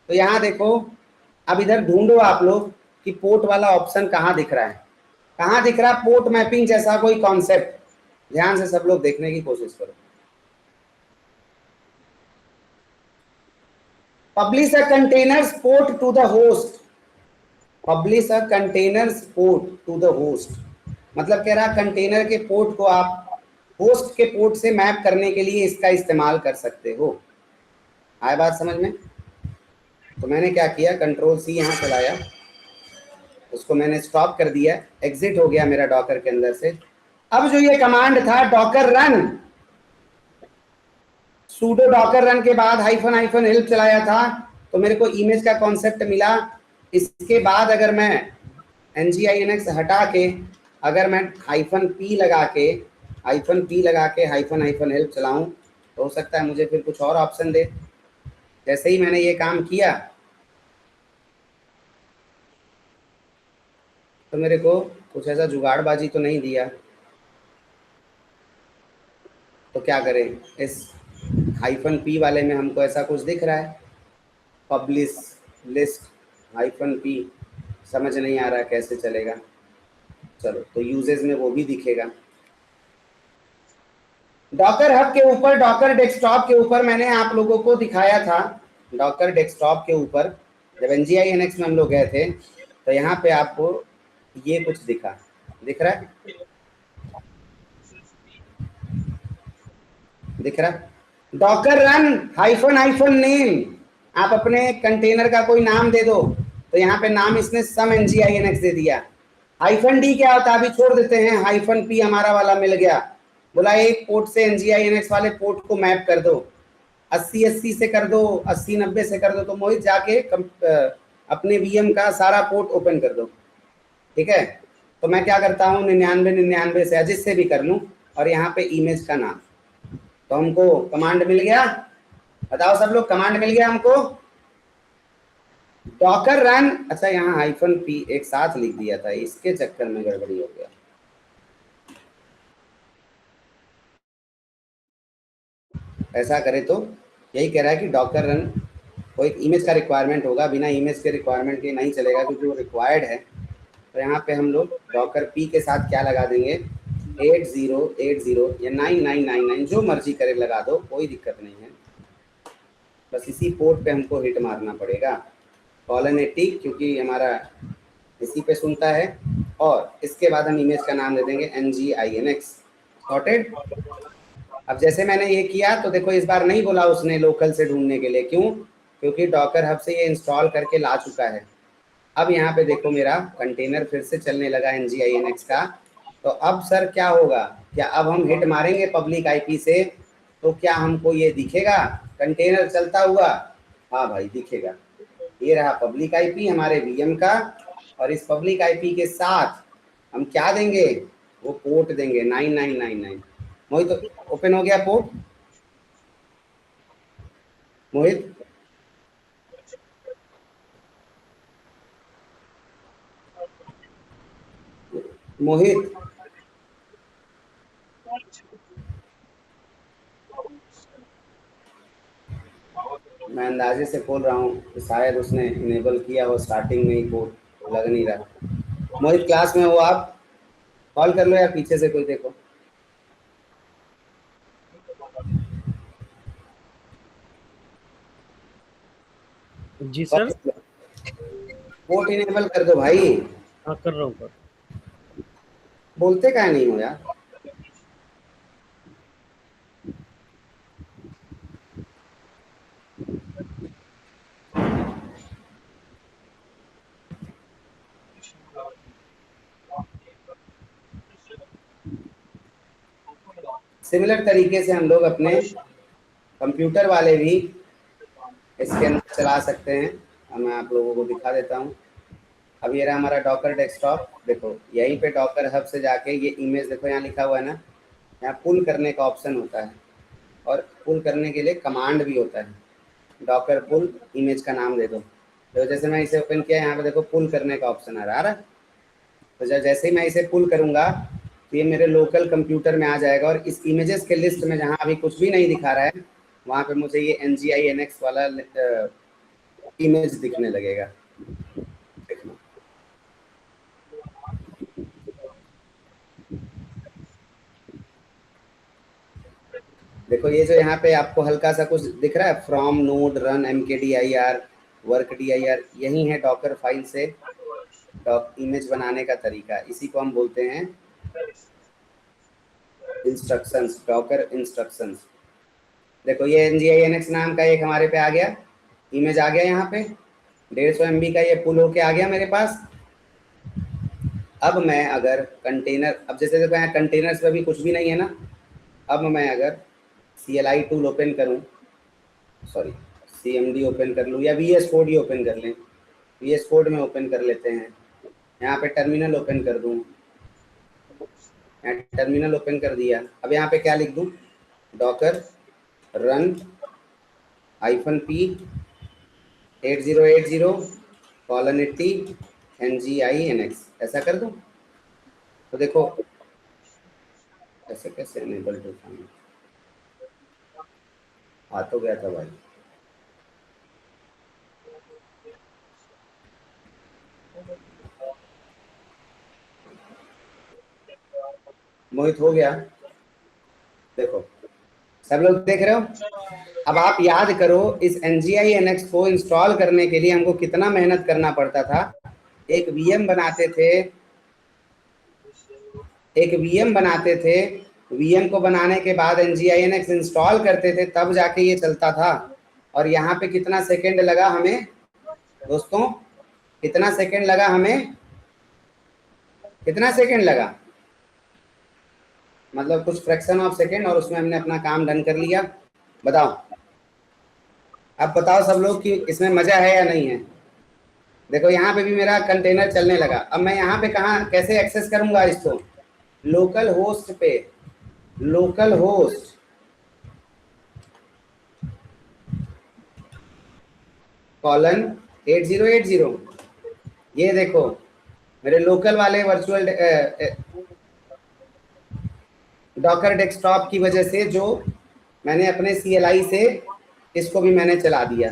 तो यहाँ देखो, अब इधर ढूंढो आप लोग कि पोर्ट वाला ऑप्शन कहाँ दिख रहा है, कहाँ दिख रहा है पोर्ट मैपिंग जैसा कोई कॉन्सेप्ट। ध्यान से सब लोग देखने की कोशिश करो। Publish a container's port to the host, publish a container's port to the host, मतलब कह रहा कंटेनर के पोर्ट को आप होस्ट के पोर्ट से मैप करने के लिए इसका इस्तेमाल कर सकते हो। आए बात समझ में? तो मैंने क्या किया, कंट्रोल सी यहाँ चलाया, उसको मैंने स्टॉप कर दिया, एग्जिट हो गया मेरा डॉकर के अंदर से। अब जो ये कमांड था Docker run, pseudo Docker run के बाद हाइफन हाइफन हेल्प चलाया था, तो मेरे को इमेज का कॉन्सेप्ट मिला। इसके बाद अगर मैं nginx हटा के अगर मैं हाइफन पी लगा के हाइफन हाइफन हेल्प चलाऊं, तो हो सकता है मुझे फिर कुछ और ऑप्शन दे। जैसे ही मैंने ये काम किया तो मेरे को कुछ ऐसा जुगाड़बाजी तो नहीं दिया। तो क्या करें, इस हाइफन पी वाले में हमको ऐसा कुछ दिख रहा है, पब्लिश लिस्ट हाइफन पी, समझ नहीं आ रहा कैसे चलेगा। चलो, तो यूजेस में वो भी दिखेगा। डॉकर हब के ऊपर, डॉकर डेस्कटॉप के ऊपर मैंने आप लोगों को दिखाया था, डॉकर डेस्कटॉप के ऊपर जब nginx में हम लोग गए थे, तो यहाँ पे आपको ये कुछ दिख रहा है, दिख रहा है, Docker run hyphen hyphen name, आप अपने कंटेनर का कोई नाम दे दो। तो यहाँ पे नाम इसने सम nginx दे दिया। हाइफन डी क्या होता है अभी छोड़ देते हैं, हाइफन पी हमारा वाला मिल गया। बोला एक पोर्ट से nginx वाले पोर्ट को मैप कर दो, 80-80 से कर दो, 80-90 से कर दो। तो मोहित जाके अपने वीएम का सारा पोर्ट ओपन कर दो, ठीक है? तो मैं क्या करता हूँ 99-99 से जिससे भी कर लूँ, और यहाँ पे इमेज का नाम। तो हमको कमांड मिल गया, बताओ सब लोग, कमांड मिल गया हमको डॉकर रन। अच्छा, यहाँ हाइफन पी एक साथ लिख दिया था, इसके चक्कर में गड़बड़ी हो गया। ऐसा करे तो यही कह रहा है कि डॉकर रन को एक इमेज का रिक्वायरमेंट होगा, बिना इमेज के रिक्वायरमेंट के नहीं चलेगा, क्योंकि वो रिक्वायर्ड है। तो यहाँ पे हम लोग डॉकर पी के साथ क्या लगा देंगे, 8080 या 9999, जो मर्जी करे लगा दो, कोई दिक्कत नहीं है। बस इसी पोर्ट पे हमको हिट मारना पड़ेगा, कॉलन 80, क्योंकि हमारा इसी पे सुनता है। और इसके बाद हम इमेज का नाम दे देंगे nginx। सॉर्टेड। अब जैसे मैंने ये किया तो देखो, इस बार नहीं बोला उसने लोकल से ढूंढने के लिए, क्यों? क्योंकि डॉकर हब से ये इंस्टॉल करके ला चुका है। अब यहाँ पे देखो मेरा कंटेनर फिर से चलने लगा nginx का। तो अब सर क्या होगा, क्या अब हम हिट मारेंगे पब्लिक आईपी से तो क्या हमको ये दिखेगा कंटेनर चलता हुआ? हाँ भाई दिखेगा, ये रहा पब्लिक आईपी हमारे वीएम का, और इस पब्लिक आईपी के साथ हम क्या देंगे, वो पोर्ट देंगे 9999। मोहित ओपन हो गया पोर्ट? मोहित मोहित मैं अंदाजे से बोल रहा हूँ कि शायद उसने इनेबल किया हो स्टार्टिंग में ही, पोर्ट लग नहीं रहा। मोहित क्लास में हो आप? कॉल कर लो या पीछे से कोई देखो। जी सर। पोर्ट इनेबल कर दो भाई। हाँ कर रहा हूँ सर। बोलते क्या नहीं हो यार। सिमिलर तरीके से हम लोग अपने कंप्यूटर वाले भी इसके अंदर चला सकते हैं। अब मैं आप लोगों को दिखा देता हूँ। अब ये रहा हमारा डॉकर डेस्कटॉप। देखो यहीं पे डॉकर हब से जाके ये इमेज देखो यहाँ लिखा हुआ है ना, यहाँ पुल करने का ऑप्शन होता है और पुल करने के लिए कमांड भी होता है। डॉकर पुल इमेज का नाम दे दो। तो जैसे मैं इसे ओपन किया, यहाँ पे देखो पुल करने का ऑप्शन आ रहा है। तो जैसे ही मैं इसे पुल करूँगा तो ये मेरे लोकल कंप्यूटर में आ जाएगा और इस इमेजेस के लिस्ट में जहाँ अभी कुछ भी नहीं दिखा रहा है वहाँ पे मुझे ये NGI NX वाला इमेज दिखने लगेगा। देखना देखो ये जो यहाँ पे आपको हल्का सा कुछ दिख रहा है, from node run mkdir work dir, यही है डॉकर फाइल से इमेज बनाने का तरीका। इसी को हम बोलते हैं इंस्ट्रक्शंस, डॉकर इंस्ट्रक्शंस। देखो ये NGI NX नाम का एक हमारे पे आ गया, इमेज आ गया यहाँ पे 150 MB का, ये पुल होके आ गया मेरे पास। अब मैं अगर कंटेनर, अब जैसे देखो यहाँ कंटेनर्स पे भी कुछ भी नहीं है ना, अब मैं अगर CLI टूल ओपन करूँ, सॉरी CMD ओपन कर लूँ या VS कोड ही ओपन कर लें, VS कोड में ओपन कर लेते हैं। यहाँ पे टर्मिनल ओपन कर दूँ, यहाँ टर्मिनल ओपन कर दिया। अब यहाँ पे क्या लिख दूँ, Docker run -p 8080:80 NGI NX, ऐसा कर दूँ। तो देखो ऐसे कैसे एनेबल टू फाइंड, आ तो गया था भाई। मोहित हो गया, देखो सब लोग देख रहे हो। अब आप याद करो इस NGI NX को इंस्टॉल करने के लिए हमको कितना मेहनत करना पड़ता था। एक VM बनाते थे, VM को बनाने के बाद NGI NX इंस्टॉल करते थे, तब जाके ये चलता था। और यहाँ पे कितना सेकंड लगा हमें दोस्तों, कितना सेकंड लगा हमें, कितना सेकंड लगा, मतलब कुछ फ्रैक्शन ऑफ सेकंड, और उसमें हमने अपना काम डन कर लिया। बताओ, अब बताओ सब लोग कि इसमें मजा है या नहीं है। देखो यहाँ पे भी मेरा कंटेनर चलने लगा। अब मैं यहाँ पे कहाँ कैसे एक्सेस करूंगा इसको, लोकल होस्ट पे, लोकल होस्ट :8080। ये देखो मेरे लोकल वाले वर्चुअल डॉकर डेस्कटॉप की वजह से जो मैंने अपने CLI से इसको भी मैंने चला दिया।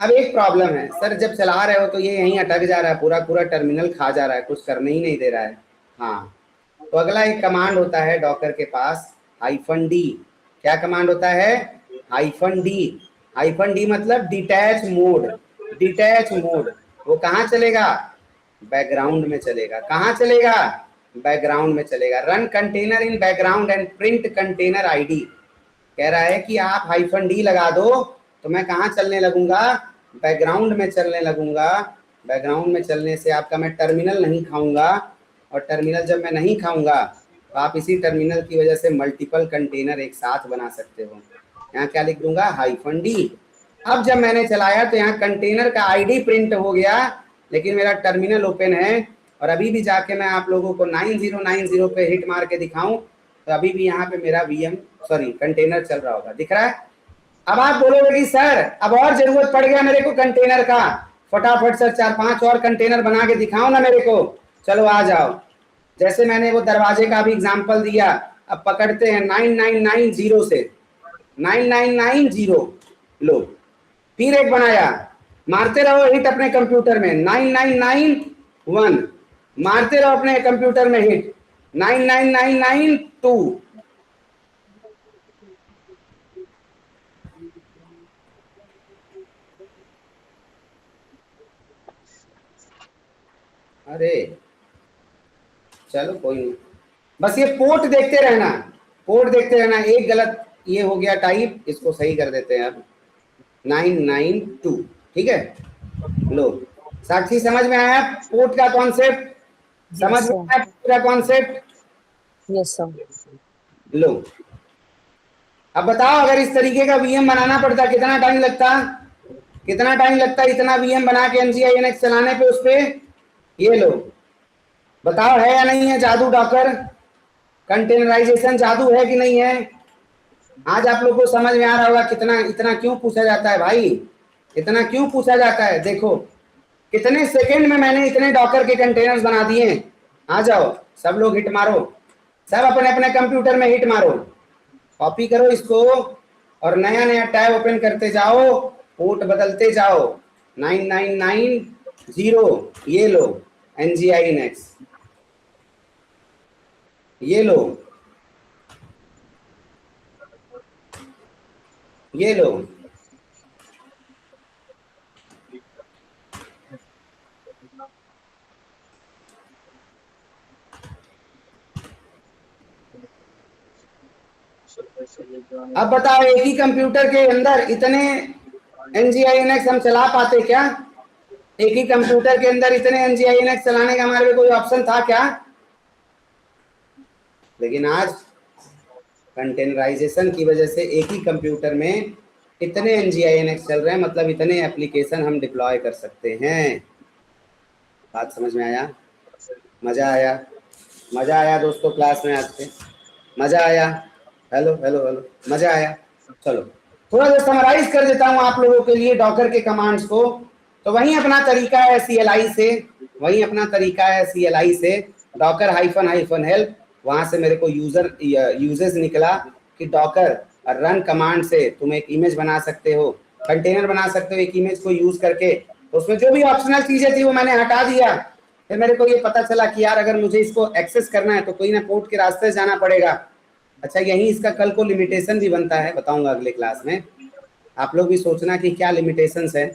अब एक प्रॉब्लम है सर, जब चला रहे हो तो ये यहीं अटक जा रहा है, पूरा पूरा टर्मिनल खा जा रहा है, कुछ करने ही नहीं दे रहा है। हाँ, तो अगला एक कमांड होता है डॉकर के पास -d। क्या कमांड होता है, -d मतलब डिटैच मोड। डिटैच मोड वो कहाँ चलेगा, बैकग्राउंड में चलेगा। कहाँ चलेगा, बैकग्राउंड में चलेगा। Run container in background and print container ID। कह रहा है कि आप -d लगा दो तो मैं कहाँ चलने लगूंगा, बैकग्राउंड में चलने लगूंगा। बैकग्राउंड में चलने से आपका मैं टर्मिनल नहीं खाऊंगा, और टर्मिनल जब मैं नहीं खाऊंगा तो आप इसी टर्मिनल की वजह से मल्टीपल कंटेनर एक साथ बना सकते हो। यहाँ क्या लिख दूंगा, -d। अब जब मैंने चलाया तो यहाँ कंटेनर का ID प्रिंट हो गया, लेकिन मेरा टर्मिनल ओपन है। और अभी भी जाके मैं आप लोगों को 9090 पे हिट मार के दिखाऊं तो अभी भी यहाँ पे मेरा कंटेनर चल रहा होगा, दिख रहा है। अब आप बोलोगे कि सर अब और जरूरत पड़ गया मेरे को कंटेनर का, फटाफट सर 4-5 और कंटेनर बना के दिखाओ ना मेरे को। चलो आ जाओ, जैसे मैंने वो दरवाजे का भी एग्जांपल दिया। अब पकड़ते हैं 9990 से, 9990 लो, फिर एक बनाया, मारते रहो हिट अपने कंप्यूटर में। 9991 मारते रहो अपने कंप्यूटर में हिट। 99992 अरे चलो कोई नहीं, बस ये पोर्ट देखते रहना, पोर्ट देखते रहना। एक गलत ये हो गया टाइप, इसको सही कर देते हैं अब 992। ठीक है, लो साक्षी समझ में आया पोर्ट का कॉन्सेप्ट? समझ Yes, में sir. आया पोर्ट का कॉन्सेप्ट? Yes, sir. लो अब बताओ, अगर इस तरीके का वीएम बनाना पड़ता कितना टाइम लगता? कितना टाइम लगता इतना वीएम बना के NGINX चलाने पे उस पे? ये लो बताओ, है या नहीं है जादू डॉकर? कंटेनराइजेशन जादू है कि नहीं है? आज आप लोग को समझ में आ रहा होगा कितना, इतना क्यों पूछा जाता है भाई, इतना क्यों पूछा जाता है। देखो कितने सेकंड में मैंने इतने डॉकर के कंटेनर्स बना दिए। आ जाओ सब लोग हिट मारो, सब अपने अपने कंप्यूटर में हिट मारो, कॉपी करो इसको और नया नया टैब ओपन करते जाओ, पोर्ट बदलते जाओ। 9990 ये लो NGINX, ये लो, ये लो। अब बताओ एक ही कंप्यूटर के अंदर इतने NGINX हम चला पाते क्या? एक ही कंप्यूटर के अंदर इतने NGINX चलाने का हमारे कोई ऑप्शन था क्या? लेकिन आज कंटेनराइजेशन की वजह से एक ही कंप्यूटर में इतने NGINX चल रहे हैं, मतलब इतने एप्लीकेशन हम डिप्लॉय कर सकते हैं। बात समझ में आया? मजा आया? मजा आया दोस्तों क्लास में आज से? मजा आया? हेलो हेलो हेलो, मजा आया? चलो थोड़ा सा समराइज कर देता हूँ आप लोगों के लिए डॉकर के कमांड्स को। तो वही अपना तरीका है CLI से, वही अपना तरीका है CLI से, डॉकर -हेल्प, वहां से मेरे को यूजेस निकला कि डॉकर रन कमांड से तुम एक इमेज बना सकते हो, कंटेनर बना सकते हो एक इमेज को यूज करके। तो उसमें जो भी ऑप्शनल चीजें थी वो मैंने हटा दिया। फिर मेरे को ये पता चला कि यार अगर मुझे इसको एक्सेस करना है तो कोई ना पोर्ट के रास्ते से जाना पड़ेगा। अच्छा यही इसका कल को लिमिटेशन भी बनता है, बताऊंगा अगले क्लास में। आप लोग भी सोचना कि क्या लिमिटेशंस है,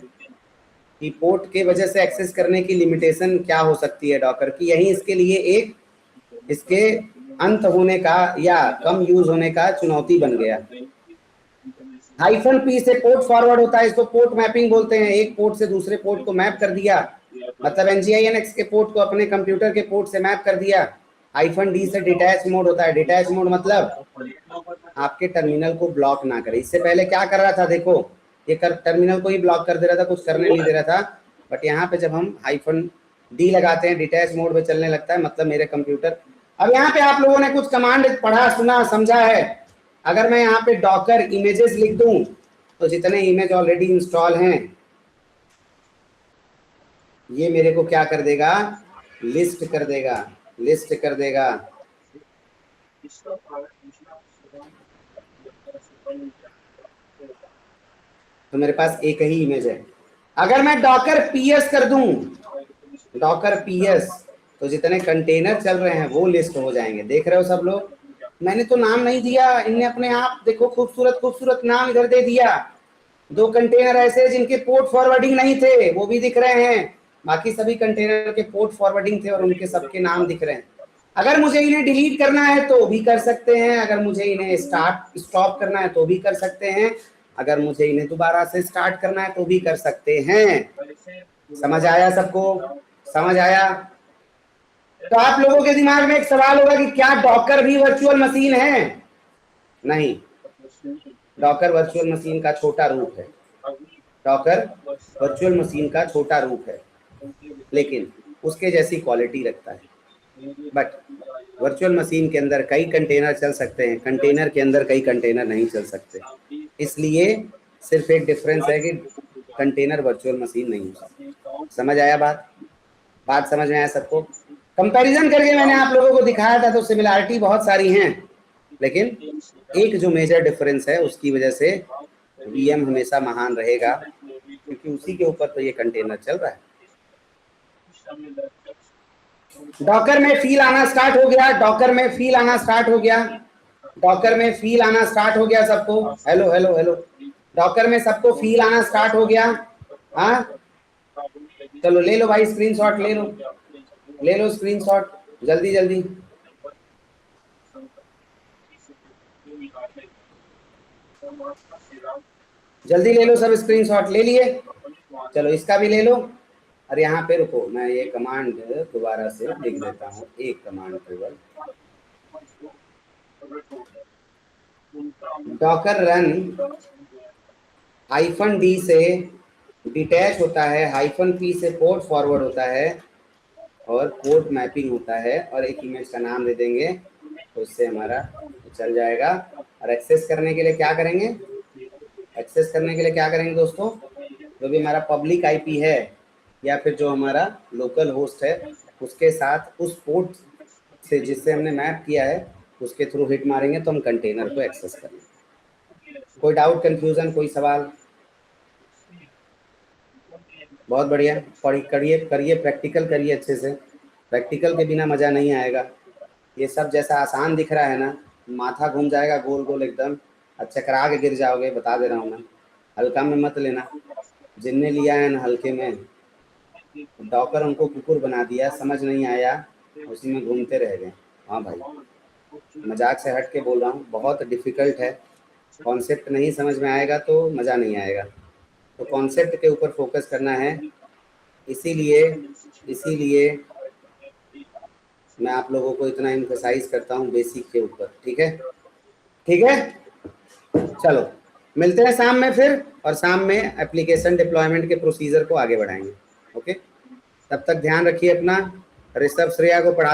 कि पोर्ट के वजह से एक्सेस करने की लिमिटेशन क्या हो सकती है डॉकर की। यही इसके लिए एक इसके अंत होने का या कम यूज होने का चुनौती बन गया। -P से पोर्ट फॉरवर्ड होता है, इसको पोर्ट मैपिंग बोलते हैं। एक पोर्ट से दूसरे पोर्ट को मैप कर दिया, मतलब NGINX के पोर्ट को अपने कंप्यूटर के पोर्ट से मैप कर दिया। -D से डिटैच मोड होता है। डिटैच मोड मतलब आपके टर्मिनल को ब्लॉक ना करे। इससे पहले क्या कर रहा था, देखो ये टर्मिनल को ही ब्लॉक कर दे रहा था, कुछ करने नहीं दे रहा था। बट यहाँ पे जब हम -D लगाते हैं, डिटैच मोड में चलने लगता है, मतलब मेरे कंप्यूटर। अब यहाँ पे आप लोगों ने कुछ कमांड पढ़ा सुना समझा है। अगर मैं यहाँ पे डॉकर इमेजेस लिख दूं तो जितने इमेज ऑलरेडी इंस्टॉल हैं ये मेरे को क्या कर देगा, लिस्ट कर देगा, लिस्ट कर देगा। तो मेरे पास एक ही इमेज है। अगर मैं डॉकर PS कर दूं, डॉकर PS, तो जितने कंटेनर चल रहे हैं वो लिस्ट हो जाएंगे। देख रहे हो सब लोग, मैंने तो नाम नहीं दिया, इनने अपने आप देखो खूबसूरत खूबसूरत नाम इधर दे दिया। 2 कंटेनर ऐसे जिनके पोर्ट फॉरवर्डिंग नहीं थे वो भी दिख रहे हैं, बाकी सभी कंटेनर के पोर्ट फॉरवर्डिंग थे और उनके सबके नाम दिख रहे हैं। अगर मुझे इन्हें डिलीट करना है तो भी कर सकते हैं, अगर मुझे इन्हें स्टॉप करना है तो भी कर सकते हैं, अगर मुझे इन्हें दोबारा से स्टार्ट करना है तो भी कर सकते हैं। समझ आया सबको? समझ आया? तो आप लोगों के दिमाग में एक सवाल होगा कि क्या डॉकर भी वर्चुअल मशीन है? नहीं, डॉकर वर्चुअल मशीन का छोटा रूप है। डॉकर वर्चुअल मशीन का छोटा रूप है, लेकिन उसके जैसी क्वालिटी रखता है। बट वर्चुअल मशीन के अंदर कई कंटेनर चल सकते हैं, कंटेनर के अंदर कई कंटेनर नहीं चल सकते। इसलिए सिर्फ एक डिफरेंस है कि कंटेनर वर्चुअल मशीन नहीं हो सकती। समझ आया बात? बात समझ में आया सबको? कंपैरिजन करके मैंने आप लोगों को दिखाया था, तो सिमिलरिटी बहुत सारी हैं, लेकिन एक जो मेजर डिफरेंस है उसकी वजह से VM हमेशा महान रहेगा, क्योंकि उसी के ऊपर तो ये कंटेनर चल रहा है। डॉकर में फील आना स्टार्ट हो गया, डॉकर में फील आना स्टार्ट हो गया, डॉकर में फील आना स्टार्ट हो गया सबको। हेलो हेलो हेलो, डॉकर में सबको फील आना स्टार्ट हो गया। हाँ चलो ले लो भाई स्क्रीनशॉट ले लो, ले लो स्क्रीनशॉट जल्दी जल्दी। जल्दी ले लो सब स्क्रीनशॉट ले लिए। चलो इसका भी ले लो। और यहाँ पे रुको, मैं ये कमांड दोबारा से लिख देता हूँ, एक कमांड केवल, डॉकर रन -d से डिटैच होता है, -p से पोर्ट फॉरवर्ड होता है और पोर्ट मैपिंग होता है, और एक इमेज का नाम दे देंगे तो उससे हमारा चल जाएगा। और एक्सेस करने के लिए क्या करेंगे, एक्सेस करने के लिए क्या करेंगे दोस्तों, जो भी हमारा पब्लिक आईपी है या फिर जो हमारा लोकल होस्ट है उसके साथ उस पोर्ट से जिससे हमने मैप किया है उसके थ्रू हिट मारेंगे तो हम कंटेनर को एक्सेस करेंगे। कोई डाउट, कंफ्यूजन, कोई सवाल? बहुत बढ़िया, पढ़ी करिए करिए, प्रैक्टिकल करिए अच्छे से। प्रैक्टिकल के बिना मज़ा नहीं आएगा। ये सब जैसा आसान दिख रहा है ना, माथा घूम जाएगा गोल गोल एकदम, चकरा के गिर जाओगे, बता दे रहा हूँ मैं। हल्का में मत लेना, जिनने लिया है ना हल्के में, डॉकर उनको कुकुर बना दिया, समझ नहीं आया, उसी में घूमते रह गए। हाँ भाई, मजाक से हट के बोल रहा हूँ, बहुत डिफ़िकल्ट है। कॉन्सेप्ट नहीं समझ में आएगा तो मज़ा नहीं आएगा, तो कॉन्सेप्ट के ऊपर फोकस करना है। इसीलिए मैं आप लोगों को इतना एम्फसाइज करता हूँ बेसिक के ऊपर। ठीक है, ठीक है, चलो मिलते हैं शाम में फिर, और शाम में एप्लीकेशन डिप्लॉयमेंट के प्रोसीजर को आगे बढ़ाएंगे। ओके, तब तक ध्यान रखिए अपना। ऋषभ श्रेया को पढ़ाते